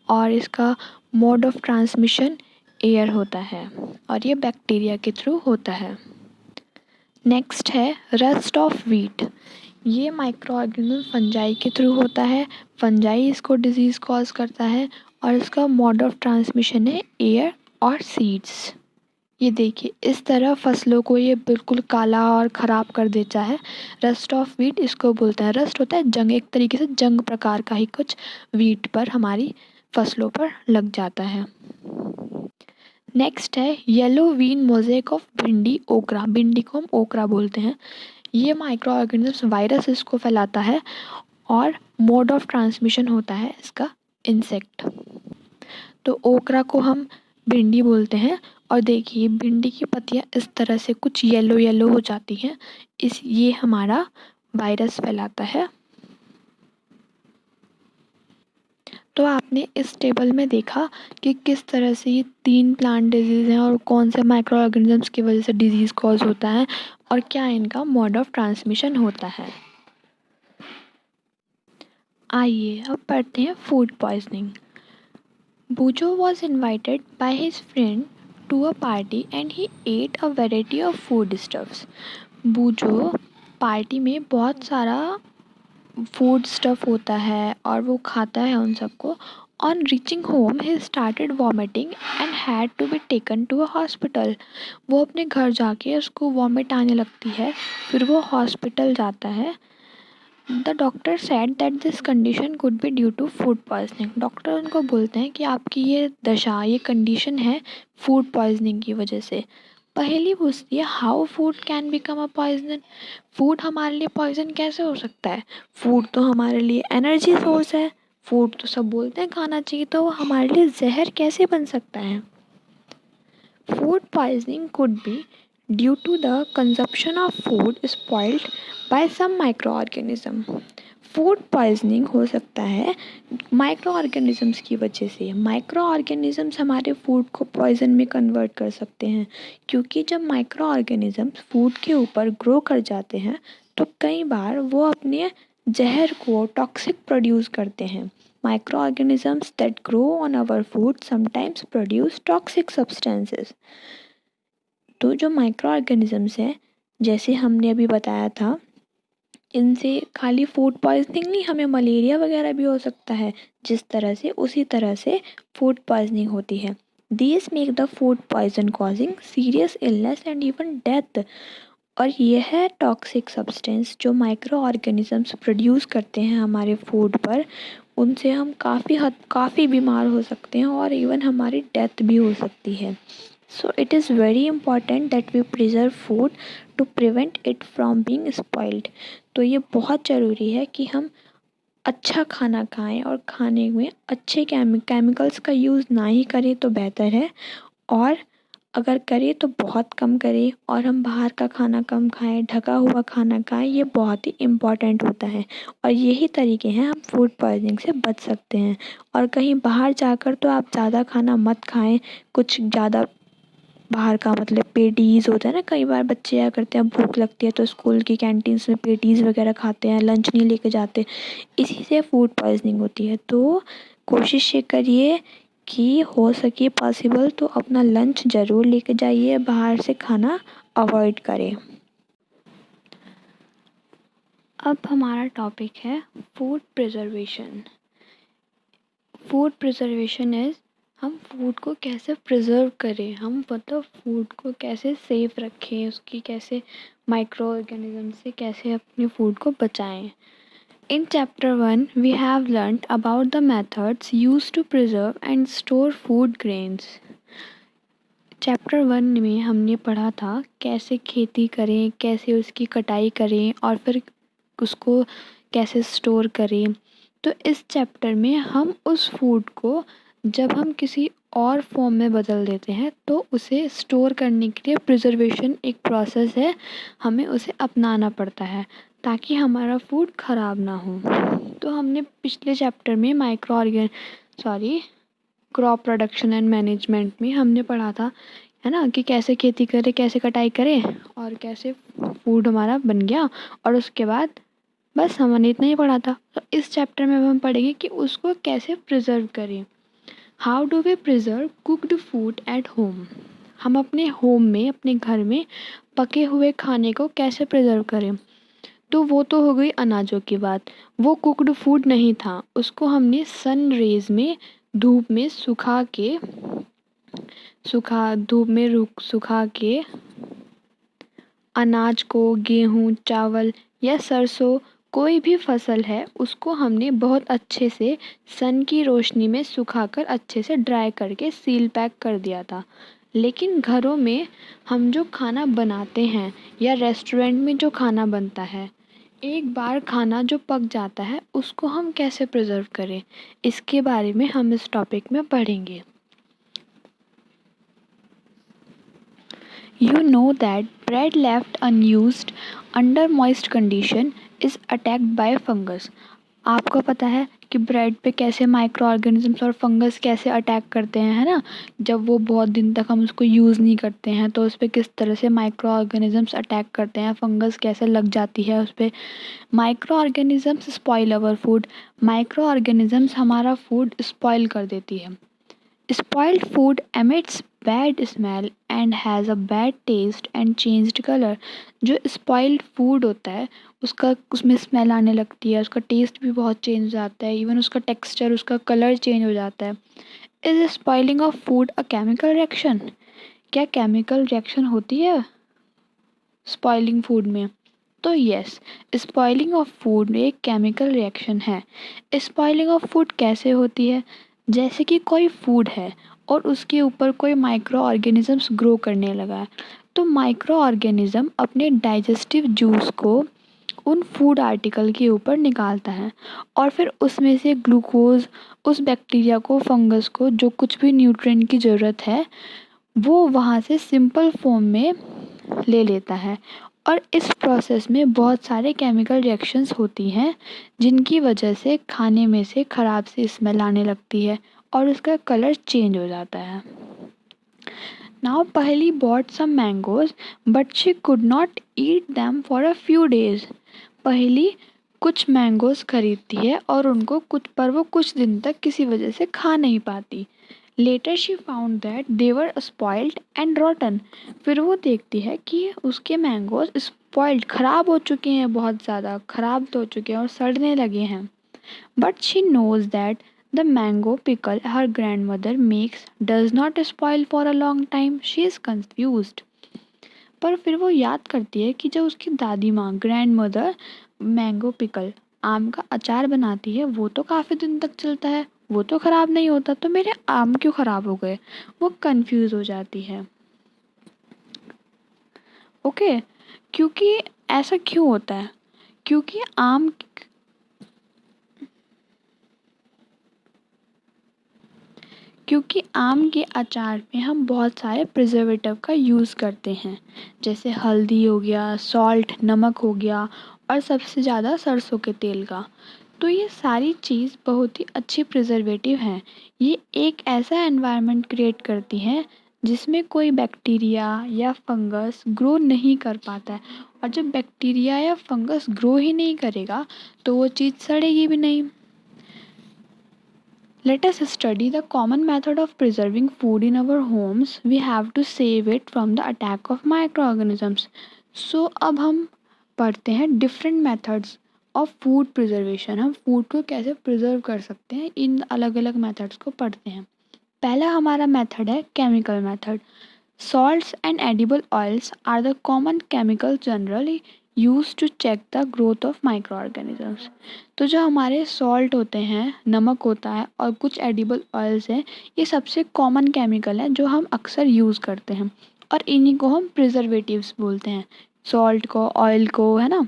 और इसका मोड ऑफ ट्रांसमिशन एयर होता है और ये बैक्टीरिया के थ्रू होता है। नेक्स्ट है रस्ट ऑफ व्हीट। ये माइक्रो ऑर्गेनिज्म फंजाई के थ्रू होता है। फंजाई इसको डिजीज़ कॉज करता है और इसका मोड ऑफ ट्रांसमिशन है एयर और सीड्स। ये देखिए, इस तरह फसलों को ये बिल्कुल काला और ख़राब कर देता है। रस्ट ऑफ व्हीट इसको बोलते हैं। रस्ट होता है जंग, एक तरीके से जंग प्रकार का ही कुछ व्हीट पर, हमारी फसलों पर लग जाता है। नेक्स्ट है येलो वीन मोज़ेक ऑफ भिंडी ओकरा। भिंडी को हम ओकरा बोलते हैं। ये माइक्रो ऑर्गेनिज्म वायरस इसको फैलाता है और मोड ऑफ ट्रांसमिशन होता है इसका इंसेक्ट। तो ओकरा को हम भिंडी बोलते हैं और देखिए भिंडी की पत्तियाँ इस तरह से कुछ येलो येलो हो जाती हैं। ये हमारा वायरस फैलाता है। तो आपने इस टेबल में देखा कि किस तरह से ये 3 प्लांट डिजीज़ हैं और कौन से माइक्रो ऑर्गेनिजम्स की वजह से डिजीज़ कॉज होता है और क्या इनका मोड ऑफ ट्रांसमिशन होता है। आइए अब पढ़ते हैं food poisoning. Boojho was invited by his friend to a party and he ate a variety of food stuffs. Boojho party में बहुत सारा फूड स्टफ होता है और वो खाता है उन सबको। On reaching home he started vomiting and had to be taken to a hospital. वो अपने घर जाके उसको वॉमिट आने लगती है, फिर वो हॉस्पिटल जाता है। The doctor said that this condition could be due to food poisoning. Doctor उनको बोलते हैं कि आपकी ये दशा, ये कंडीशन है फूड पॉइजनिंग की वजह से। पहेली पूछती है how food can become a poison. Food हमारे लिए पॉइजन कैसे हो सकता है? फूड तो हमारे लिए एनर्जी सोर्स है, फूड तो सब बोलते हैं खाना चाहिए, तो वो हमारे लिए जहर कैसे बन सकता है? Food poisoning could be due to the consumption of food spoiled by some micro organism. Food poisoning हो सकता है माइक्रो ऑर्गेनिजम्स की वजह से। माइक्रो ऑर्गेनिजम्स हमारे फूड को पॉइजन में कन्वर्ट कर सकते हैं, क्योंकि जब माइक्रो ऑर्गेनिजम्स फूड के ऊपर ग्रो कर जाते हैं तो कई बार वो अपने जहर को टॉक्सिक प्रोड्यूस करते हैं। Microorganisms that grow on our food sometimes produce toxic substances. तो जो माइक्रो ऑर्गेनिजम्स हैं, जैसे हमने अभी बताया था, इनसे खाली फूड पॉइजनिंग नहीं, हमें मलेरिया वगैरह भी हो सकता है। जिस तरह से, उसी तरह से फूड पॉइजनिंग होती है। These make the food poison causing serious illness and even death. और यह टॉक्सिक सब्सटेंस जो माइक्रो ऑर्गेनिजम्स प्रोड्यूस करते हैं हमारे फूड पर, उनसे हम काफ़ी बीमार हो सकते हैं और इवन हमारी डेथ भी हो सकती है। So it is very important that we preserve food to prevent it from being spoiled. तो ये बहुत ज़रूरी है कि हम अच्छा खाना खाएं और खाने में अच्छे केमिकल्स का यूज़ ना ही करें तो बेहतर है, और अगर करें तो बहुत कम करें, और हम बाहर का खाना कम खाएं, ढका हुआ खाना खाएं। ये बहुत ही इम्पॉर्टेंट होता है और यही तरीके हैं हम फूड पॉइजनिंग से बच सकते हैं। और कहीं बाहर जाकर तो आप ज़्यादा खाना मत खाएं। कुछ ज़्यादा बाहर का मतलब पेटीज़ होता है ना, कई बार बच्चे क्या करते हैं, भूख लगती है तो स्कूल की कैंटीन्स में पेटीज़ वगैरह खाते हैं, लंच नहीं लेके जाते, इसी से फूड पॉइजनिंग होती है। तो कोशिश ये करिए कि हो सके पॉसिबल तो अपना लंच ज़रूर लेके जाइए, बाहर से खाना अवॉइड करें। अब हमारा टॉपिक है food preservation. Food preservation is, हम फूड को कैसे प्रिजर्व करें, हम मतलब फूड को कैसे सेफ रखें, उसकी कैसे माइक्रो ऑर्गेनिज्म से कैसे अपने फूड को बचाएं। In chapter 1, we have learnt about the methods used to preserve and store food grains. Chapter 1 में हमने पढ़ा था कैसे खेती करें, कैसे उसकी कटाई करें और फिर उसको कैसे स्टोर करें। तो इस चैप्टर में हम उस फूड को जब हम किसी और फॉर्म में बदल देते हैं तो उसे स्टोर करने के लिए प्रिजर्वेशन एक प्रोसेस है, हमें उसे अपनाना पड़ता है ताकि हमारा फूड ख़राब ना हो। तो हमने पिछले चैप्टर में क्रॉप प्रोडक्शन एंड मैनेजमेंट में हमने पढ़ा था, है ना, कि कैसे खेती करें, कैसे कटाई करें और कैसे फूड हमारा बन गया। और उसके बाद बस हमने इतना ही पढ़ा था। तो इस चैप्टर में अब हम पढ़ेंगे कि उसको कैसे प्रिजर्व करें। How do we preserve cooked food at home. हम अपने होम में, अपने घर में पके हुए खाने को कैसे प्रिजर्व करें। तो वो तो हो गई अनाजों की बात। वो कुक्ड फूड नहीं था, उसको हमने सन रेज में, धूप में सुखा के अनाज को, गेहूँ, चावल या सरसों, कोई भी फसल है, उसको हमने बहुत अच्छे से सन की रोशनी में सुखाकर अच्छे से ड्राई करके सील पैक कर दिया था। लेकिन घरों में हम जो खाना बनाते हैं या रेस्टोरेंट में जो खाना बनता है, एक बार खाना जो पक जाता है उसको हम कैसे प्रिजर्व करें, इसके बारे में हम इस टॉपिक में पढ़ेंगे। You know that bread left unused under moist condition is attacked by fungus. आपको पता है कि ब्रेड पे कैसे माइक्रो ऑर्गेनिजम्स और फंगस कैसे अटैक करते हैं, है ना। जब वो बहुत दिन तक हम उसको यूज़ नहीं करते हैं तो उस पर किस तरह से माइक्रो ऑर्गेनिजम्स अटैक करते हैं, फंगस कैसे लग जाती है उस पर। Micro organisms spoil our food. Micro organisms हमारा फूड स्पॉइल कर देती है। Spoiled food emits bad smell and has a bad taste and changed color. जो spoiled food होता है उसमें स्मेल आने लगती है, उसका टेस्ट भी बहुत चेंज हो जाता है, इवन उसका टेक्सचर, उसका कलर चेंज हो जाता है। Is spoiling of food a chemical reaction. क्या केमिकल रिएक्शन होती है स्पॉइलिंग फूड में? तो यस, स्पॉइलिंग ऑफ फूड एक केमिकल रिएक्शन है। स्पॉइलिंग ऑफ फूड कैसे होती है? जैसे कि कोई फूड है और उसके ऊपर कोई माइक्रो ऑर्गेनिजम्स ग्रो करने लगा है, तो माइक्रो ऑर्गेनिज्म अपने डाइजेस्टिव जूस को उन फूड आर्टिकल के ऊपर निकालता है और फिर उसमें से ग्लूकोज, उस बैक्टीरिया को, फंगस को, जो कुछ भी न्यूट्रिएंट की ज़रूरत है वो वहाँ से सिंपल फॉर्म में ले लेता है। और इस प्रोसेस में बहुत सारे केमिकल रिएक्शंस होती हैं जिनकी वजह से खाने में से ख़राब सी स्मेल आने लगती है और उसका कलर चेंज हो जाता है। Now Paheli bought some mangoes but she could not eat them for a few days. Paheli कुछ मैंगोज खरीदती है और वो कुछ दिन तक किसी वजह से खा नहीं पाती। Later she found that they were spoiled and rotten. फिर वो देखती है कि उसके मैंगोज स्पॉइल्ड, ख़राब हो चुके हैं, बहुत ज़्यादा ख़राब हो चुके हैं और सड़ने लगे हैं। But she knows that the mango pickle her grandmother makes does not spoil for a long time. She is confused. पर फिर वो याद करती है कि जब उसकी दादी माँ, ग्रैंड मदर, मैंगो पिकल, आम का अचार बनाती है, वो तो काफ़ी दिन तक चलता है, वो तो ख़राब नहीं होता, तो मेरे आम क्यों ख़राब हो गए। वो कंफ्यूज हो जाती है। ओके, क्योंकि ऐसा क्यों होता है? क्योंकि आम के अचार में हम बहुत सारे प्रिजर्वेटिव का यूज़ करते हैं, जैसे हल्दी हो गया, सॉल्ट, नमक हो गया और सबसे ज़्यादा सरसों के तेल का। तो ये सारी चीज़ बहुत ही अच्छी प्रिजर्वेटिव हैं। ये एक ऐसा एनवायरनमेंट क्रिएट करती हैं जिसमें कोई बैक्टीरिया या फंगस ग्रो नहीं कर पाता है। और जब बैक्टीरिया या फंगस ग्रो ही नहीं करेगा तो वो चीज़ सड़ेगी भी नहीं। Let us study the common method of preserving food in our homes. We have to save it from the attack of microorganisms. So अब हम पढ़ते हैं different methods of food preservation. हम food को कैसे preserve कर सकते हैं, इन अलग अलग methods को पढ़ते हैं। पहला हमारा method है chemical method. Salts and edible oils are the common chemicals generally use to check the growth of micro organisms. तो जो हमारे सॉल्ट होते हैं, नमक होता है और कुछ एडिबल ऑयल्स हैं, ये सबसे कॉमन केमिकल हैं जो हम अक्सर यूज़ करते हैं और इन्हीं को हम प्रिजर्वेटिव्स बोलते हैं। सॉल्ट को, ऑयल को, है ना।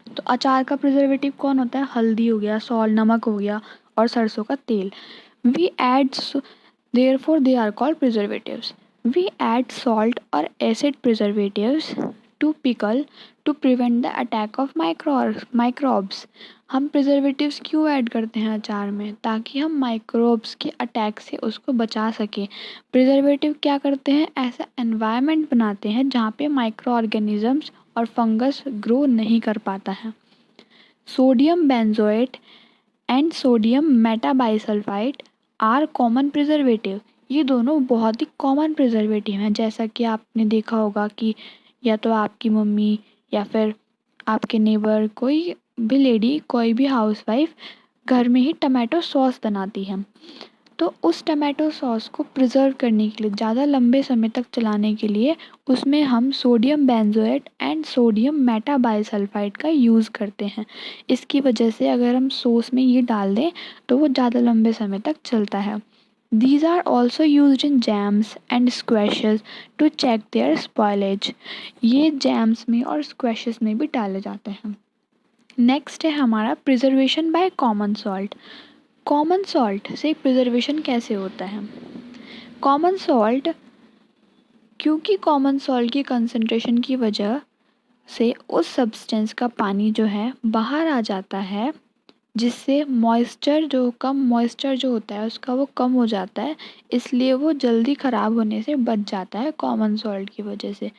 तो अचार का प्रिजर्वेटिव कौन होता है? हल्दी हो गया, सॉल्ट नमक हो गया और सरसों का तेल। We add therefore they are called preservatives. We add salt or acid preservatives to pickle to prevent the attack of microbes. हम प्रिजर्वेटिव्स क्यों ऐड करते हैं अचार में? ताकि हम माइक्रोब्स के अटैक से उसको बचा सकें। प्रिजर्वेटिव क्या करते हैं? ऐसा एनवायरनमेंट बनाते हैं जहाँ पे माइक्रो ऑर्गेनिजम्स और फंगस ग्रो नहीं कर पाता है। Sodium benzoate and sodium metabisulphite are common preservative. ये दोनों बहुत ही कॉमन प्रिजर्वेटिव हैं। जैसा कि आपने देखा होगा कि या तो आपकी मम्मी या फिर आपके नेबर, कोई भी लेडी, कोई भी हाउसवाइफ घर में ही टमाटो सॉस बनाती है। तो उस टमाटो सॉस को प्रिजर्व करने के लिए, ज़्यादा लंबे समय तक चलाने के लिए, उसमें हम sodium benzoate and sodium metabisulphide का यूज़ करते हैं। इसकी वजह से अगर हम सॉस में ये डाल दें तो वो ज़्यादा लंबे समय तक चलता है। These are also used in jams and squashes to check their spoilage. ये जैम्स में और स्क्वैशेस में भी डाले जाते हैं। नेक्स्ट है हमारा preservation by common salt. Common salt से प्रिजर्वेशन कैसे होता है? कॉमन सॉल्ट, क्योंकि कॉमन सॉल्ट की कंसंट्रेशन की वजह से उस सब्सटेंस का पानी जो है बाहर आ जाता है, जिससे मॉइस्चर जो होता है उसका वो कम हो जाता है, इसलिए वो जल्दी ख़राब होने से बच जाता है कॉमन सॉल्ट की वजह से।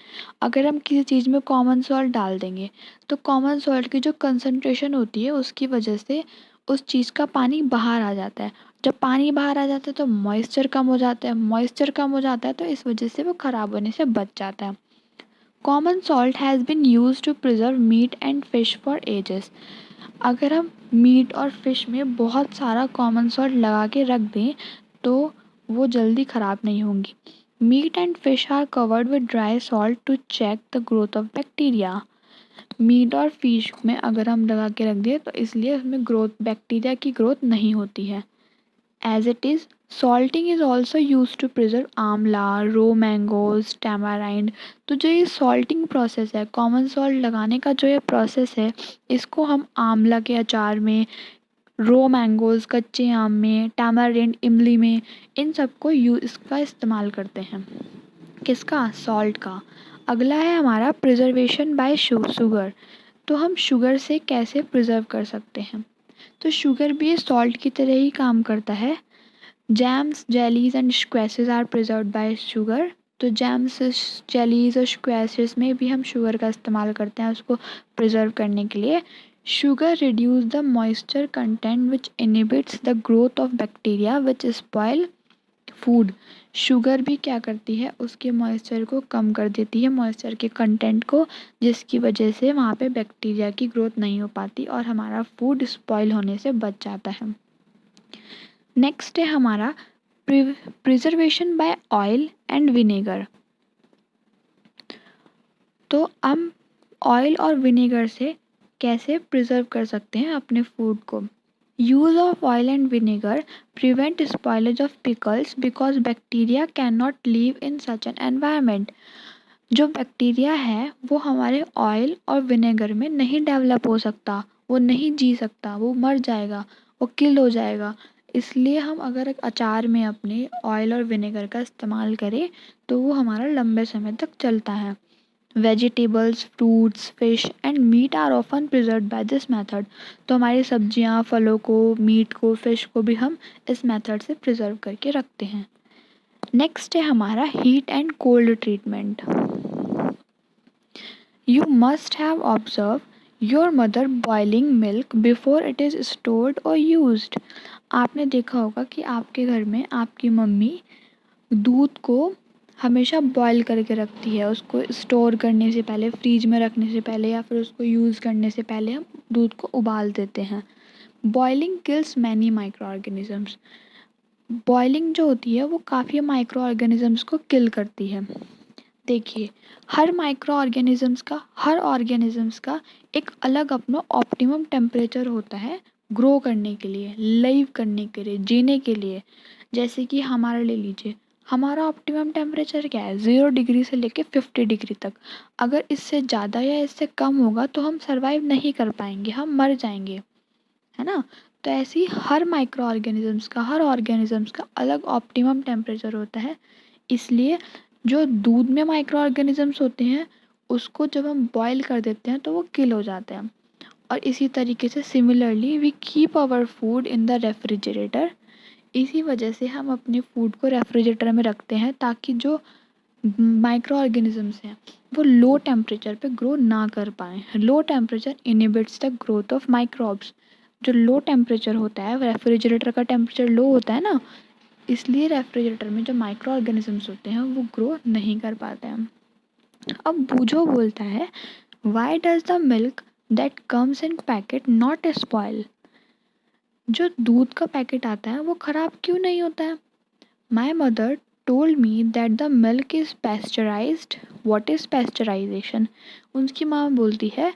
अगर हम किसी चीज़ में कॉमन सॉल्ट डाल देंगे तो कॉमन सॉल्ट की जो कंसंट्रेशन होती है उसकी वजह से उस चीज़ का पानी बाहर आ जाता है। जब पानी बाहर आ जाता है तो मॉइस्चर कम हो जाता है, मॉइस्चर कम हो जाता है तो इस वजह से वो ख़राब होने से बच जाता है। Common salt has been use to preserve meat and fish for ages. अगर हम मीट और फिश में बहुत सारा कॉमन सॉल्ट लगा के रख दें तो वो जल्दी ख़राब नहीं होंगी। Meat and fish are covered with dry salt to check the growth of bacteria. Meat और फिश में अगर हम लगा के रख दें तो इसलिए उसमें बैक्टीरिया की ग्रोथ नहीं होती है। As it is, salting is also use to preserve amla, raw mangoes, tamarind. तो जो ये सॉल्टिंग प्रोसेस है, कॉमन सॉल्ट लगाने का जो ये प्रोसेस है, इसको हम आंवला के अचार में, रो मैंगोज कच्चे आम में, टैमारिंड इमली में, इन सबको इसका इस्तेमाल करते हैं। किसका? सॉल्ट का। अगला है हमारा प्रिजर्वेशन बाय शुगर। तो हम शुगर से कैसे प्रिजर्व कर सकते हैं? तो शुगर भी सॉल्ट की तरह ही काम करता है। Jams, jellies and squashes are preserved by sugar. तो जैम्स, जेलीज और स्क्वैशेस में भी हम शुगर का इस्तेमाल करते हैं उसको प्रिजर्व करने के लिए। Sugar reduce the moisture content which inhibits the growth of bacteria which spoil food. Sugar भी क्या करती है? उसके मॉइस्चर को कम कर देती है, मॉइस्चर के कंटेंट को, जिसकी वजह से वहाँ पे बैक्टीरिया की ग्रोथ नहीं हो पाती और हमारा फूड स्पॉइल होने से बच जाता है। नेक्स्ट है हमारा preservation by oil and vinegar. तो हम ऑयल और विनेगर से कैसे प्रिजर्व कर सकते हैं अपने फूड को? Use of oil and vinegar prevent spoilage of pickles because bacteria can not live in such an environment. जो बैक्टीरिया है वो हमारे ऑयल और विनेगर में नहीं डेवलप हो सकता, वो नहीं जी सकता, वो मर जाएगा, वो किल हो जाएगा। इसलिए हम अगर एक अचार में अपने ऑयल और विनेगर का इस्तेमाल करें तो वो हमारा लंबे समय तक चलता है। Vegetables, fruits, fish and meat are often preserved by this method. तो हमारी सब्जियां, फलों को, मीट को, फिश को भी हम इस मेथड से प्रिजर्व करके रखते हैं। नेक्स्ट है हमारा heat and cold treatment. You must have observed your mother boiling milk before it is stored or used. आपने देखा होगा कि आपके घर में आपकी मम्मी दूध को हमेशा बॉईल करके रखती है। उसको स्टोर करने से पहले, फ्रीज में रखने से पहले या फिर उसको यूज़ करने से पहले हम दूध को उबाल देते हैं। Boiling kills many micro organisms. Boiling जो होती है वो काफ़ी माइक्रो ऑर्गेनिजम्स को किल करती है। देखिए, हर ऑर्गेनिजम्स का एक अलग अपना ऑप्टिमम टेम्परेचर होता है ग्रो करने के लिए, लाइव करने के लिए, जीने के लिए। जैसे कि हमारा ले लीजिए, हमारा ऑप्टिमम टेम्परेचर क्या है? 0 डिग्री से लेके 50 डिग्री तक। अगर इससे ज़्यादा या इससे कम होगा तो हम सर्वाइव नहीं कर पाएंगे, हम मर जाएंगे, है ना? तो ऐसे ही हर ऑर्गेनिजम्स का अलग ऑप्टिमम टेम्परेचर होता है। इसलिए जो दूध में माइक्रो ऑर्गेनिजम्स होते हैं, उसको जब हम बॉईल कर देते हैं तो वो किल हो जाते हैं। और इसी तरीके से similarly we keep our food in the refrigerator. इसी वजह से हम अपने फूड को रेफ्रिजरेटर में रखते हैं ताकि जो माइक्रो ऑर्गेनिजम्स हैं वो लो टेम्परेचर पे ग्रो ना कर पाएँ। Low temperature inhibits the growth of microbes. जो लो टेम्परेचर होता है, रेफ्रिजरेटर का टेम्परेचर लो होता है ना, इसलिए रेफ्रिजरेटर में जो माइक्रो ऑर्गेनिजम्स होते हैं वो ग्रो नहीं कर पाते हैं। अब बूझो बोलता है, why does the milk that comes in packet not spoil? जो दूध का पैकेट आता है वो ख़राब क्यों नहीं होता है? My mother told me that the milk is pasteurised. What is pasteurisation? उनकी माँ बोलती है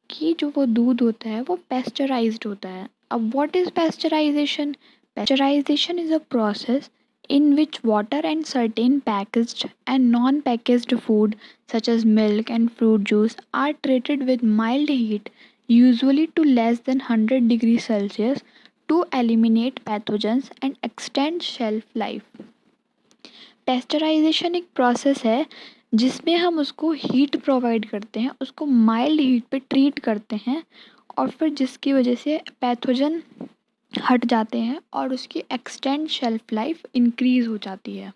कि जो वो दूध होता है वो पैस्चराइज्ड होता है। अब what is pasteurisation? Pasteurization is a process in which water and certain packaged and non-packaged food such as milk and fruit juice are treated with mild heat, usually to less than 100 degrees Celsius, to eliminate pathogens and extend shelf life. Pasteurisation एक प्रोसेस है जिसमें हम उसको हीट प्रोवाइड करते हैं, उसको माइल्ड हीट पे ट्रीट करते हैं, और फिर जिसकी वजह से पैथोजन हट जाते हैं और उसकी एक्सटेंड शेल्फ लाइफ इंक्रीज हो जाती है।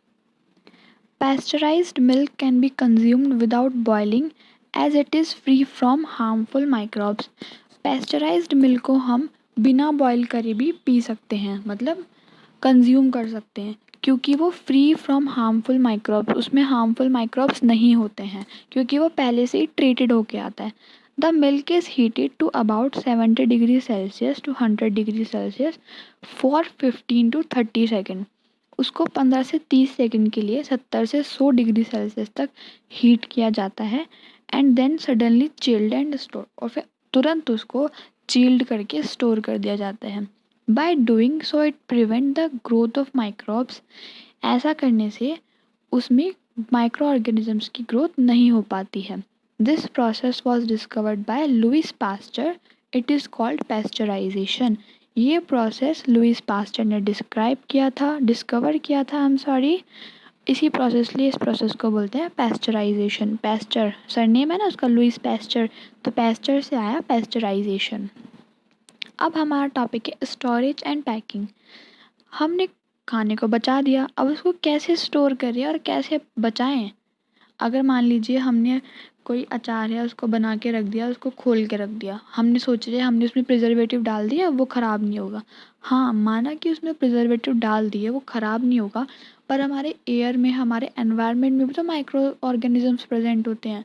Pasteurized milk can be consumed without boiling as it is free from harmful microbes. Pasteurized milk को हम बिना बॉईल करे भी पी सकते हैं, मतलब कंज्यूम कर सकते हैं, क्योंकि वो फ्री फ्रॉम हार्मफुल माइक्रोब्स, उसमें हार्मफुल माइक्रोब्स नहीं होते हैं क्योंकि वो पहले से ही ट्रीटेड होके आता है। The milk is heated to about 70 degree Celsius to 100 degree Celsius for 15 to 30 second. उसको 15 से 30 सेकंड के लिए 70 से 100 डिग्री सेल्सियस तक हीट किया जाता है, and then suddenly chilled and store, और फिर तुरंत उसको चिल्ड करके स्टोर कर दिया जाता है। By doing so it prevent the growth of microbes. ऐसा करने से उसमें माइक्रो ऑर्गेनिजम्स की ग्रोथ नहीं हो पाती है। This process was discovered by Louis Pasteur. It is called pasteurization. ये प्रोसेस लुइस पास्चर ने डिस्कवर किया था, आई एम सॉरी। इसी प्रोसेस लिए इस प्रोसेस को बोलते हैं पैस्चराइजेशन। पैस्चर सरनेम है ना उसका, लुइस पैस्चर, तो पैस्चर से आया पैस्चराइजेशन। अब हमारा टॉपिक है स्टोरेज एंड पैकिंग। हमने खाने को बचा दिया, अब उसको कैसे स्टोर करें और कैसे बचाएं? अगर मान लीजिए हमने कोई अचार है उसको बना के रख दिया, उसको खोल के रख दिया, हमने सोच लिया हमने उसमें प्रिजर्वेटिव डाल दिया वो ख़राब नहीं होगा। हाँ, माना कि उसमें प्रिजर्वेटिव डाल दिए वो ख़राब नहीं होगा, पर हमारे एयर में, हमारे एनवायरनमेंट में भी तो माइक्रो ऑर्गेनिजम्स प्रेजेंट होते हैं,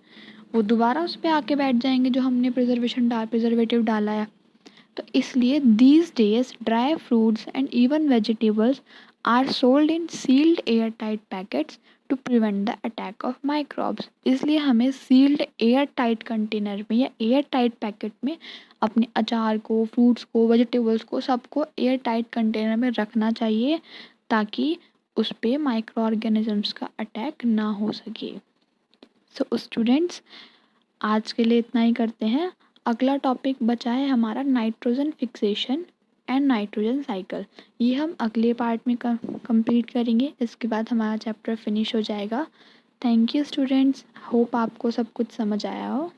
वो दोबारा उस पर आके बैठ जाएंगे जो हमने प्रिजर्वेटिव डाला है। तो इसलिए these days dry fruits and even vegetables are sold in sealed air tight packets to prevent the attack of microbes. इसलिए हमें सील्ड एयर टाइट कंटेनर में या एयर टाइट पैकेट में अपने अचार को, फ्रूट्स को, वेजिटेबल्स को, सबको एयर टाइट कंटेनर में रखना चाहिए ताकि उस पर माइक्रो ऑर्गेनिजम्स का अटैक ना हो सके। सो स्टूडेंट्स, आज के लिए इतना ही करते हैं। अगला टॉपिक बचा है हमारा nitrogen fixation and nitrogen cycle. ये हम अगले पार्ट में कंप्लीट करेंगे, इसके बाद हमारा चैप्टर फिनिश हो जाएगा। थैंक यू स्टूडेंट्स, होप आपको सब कुछ समझ आया हो।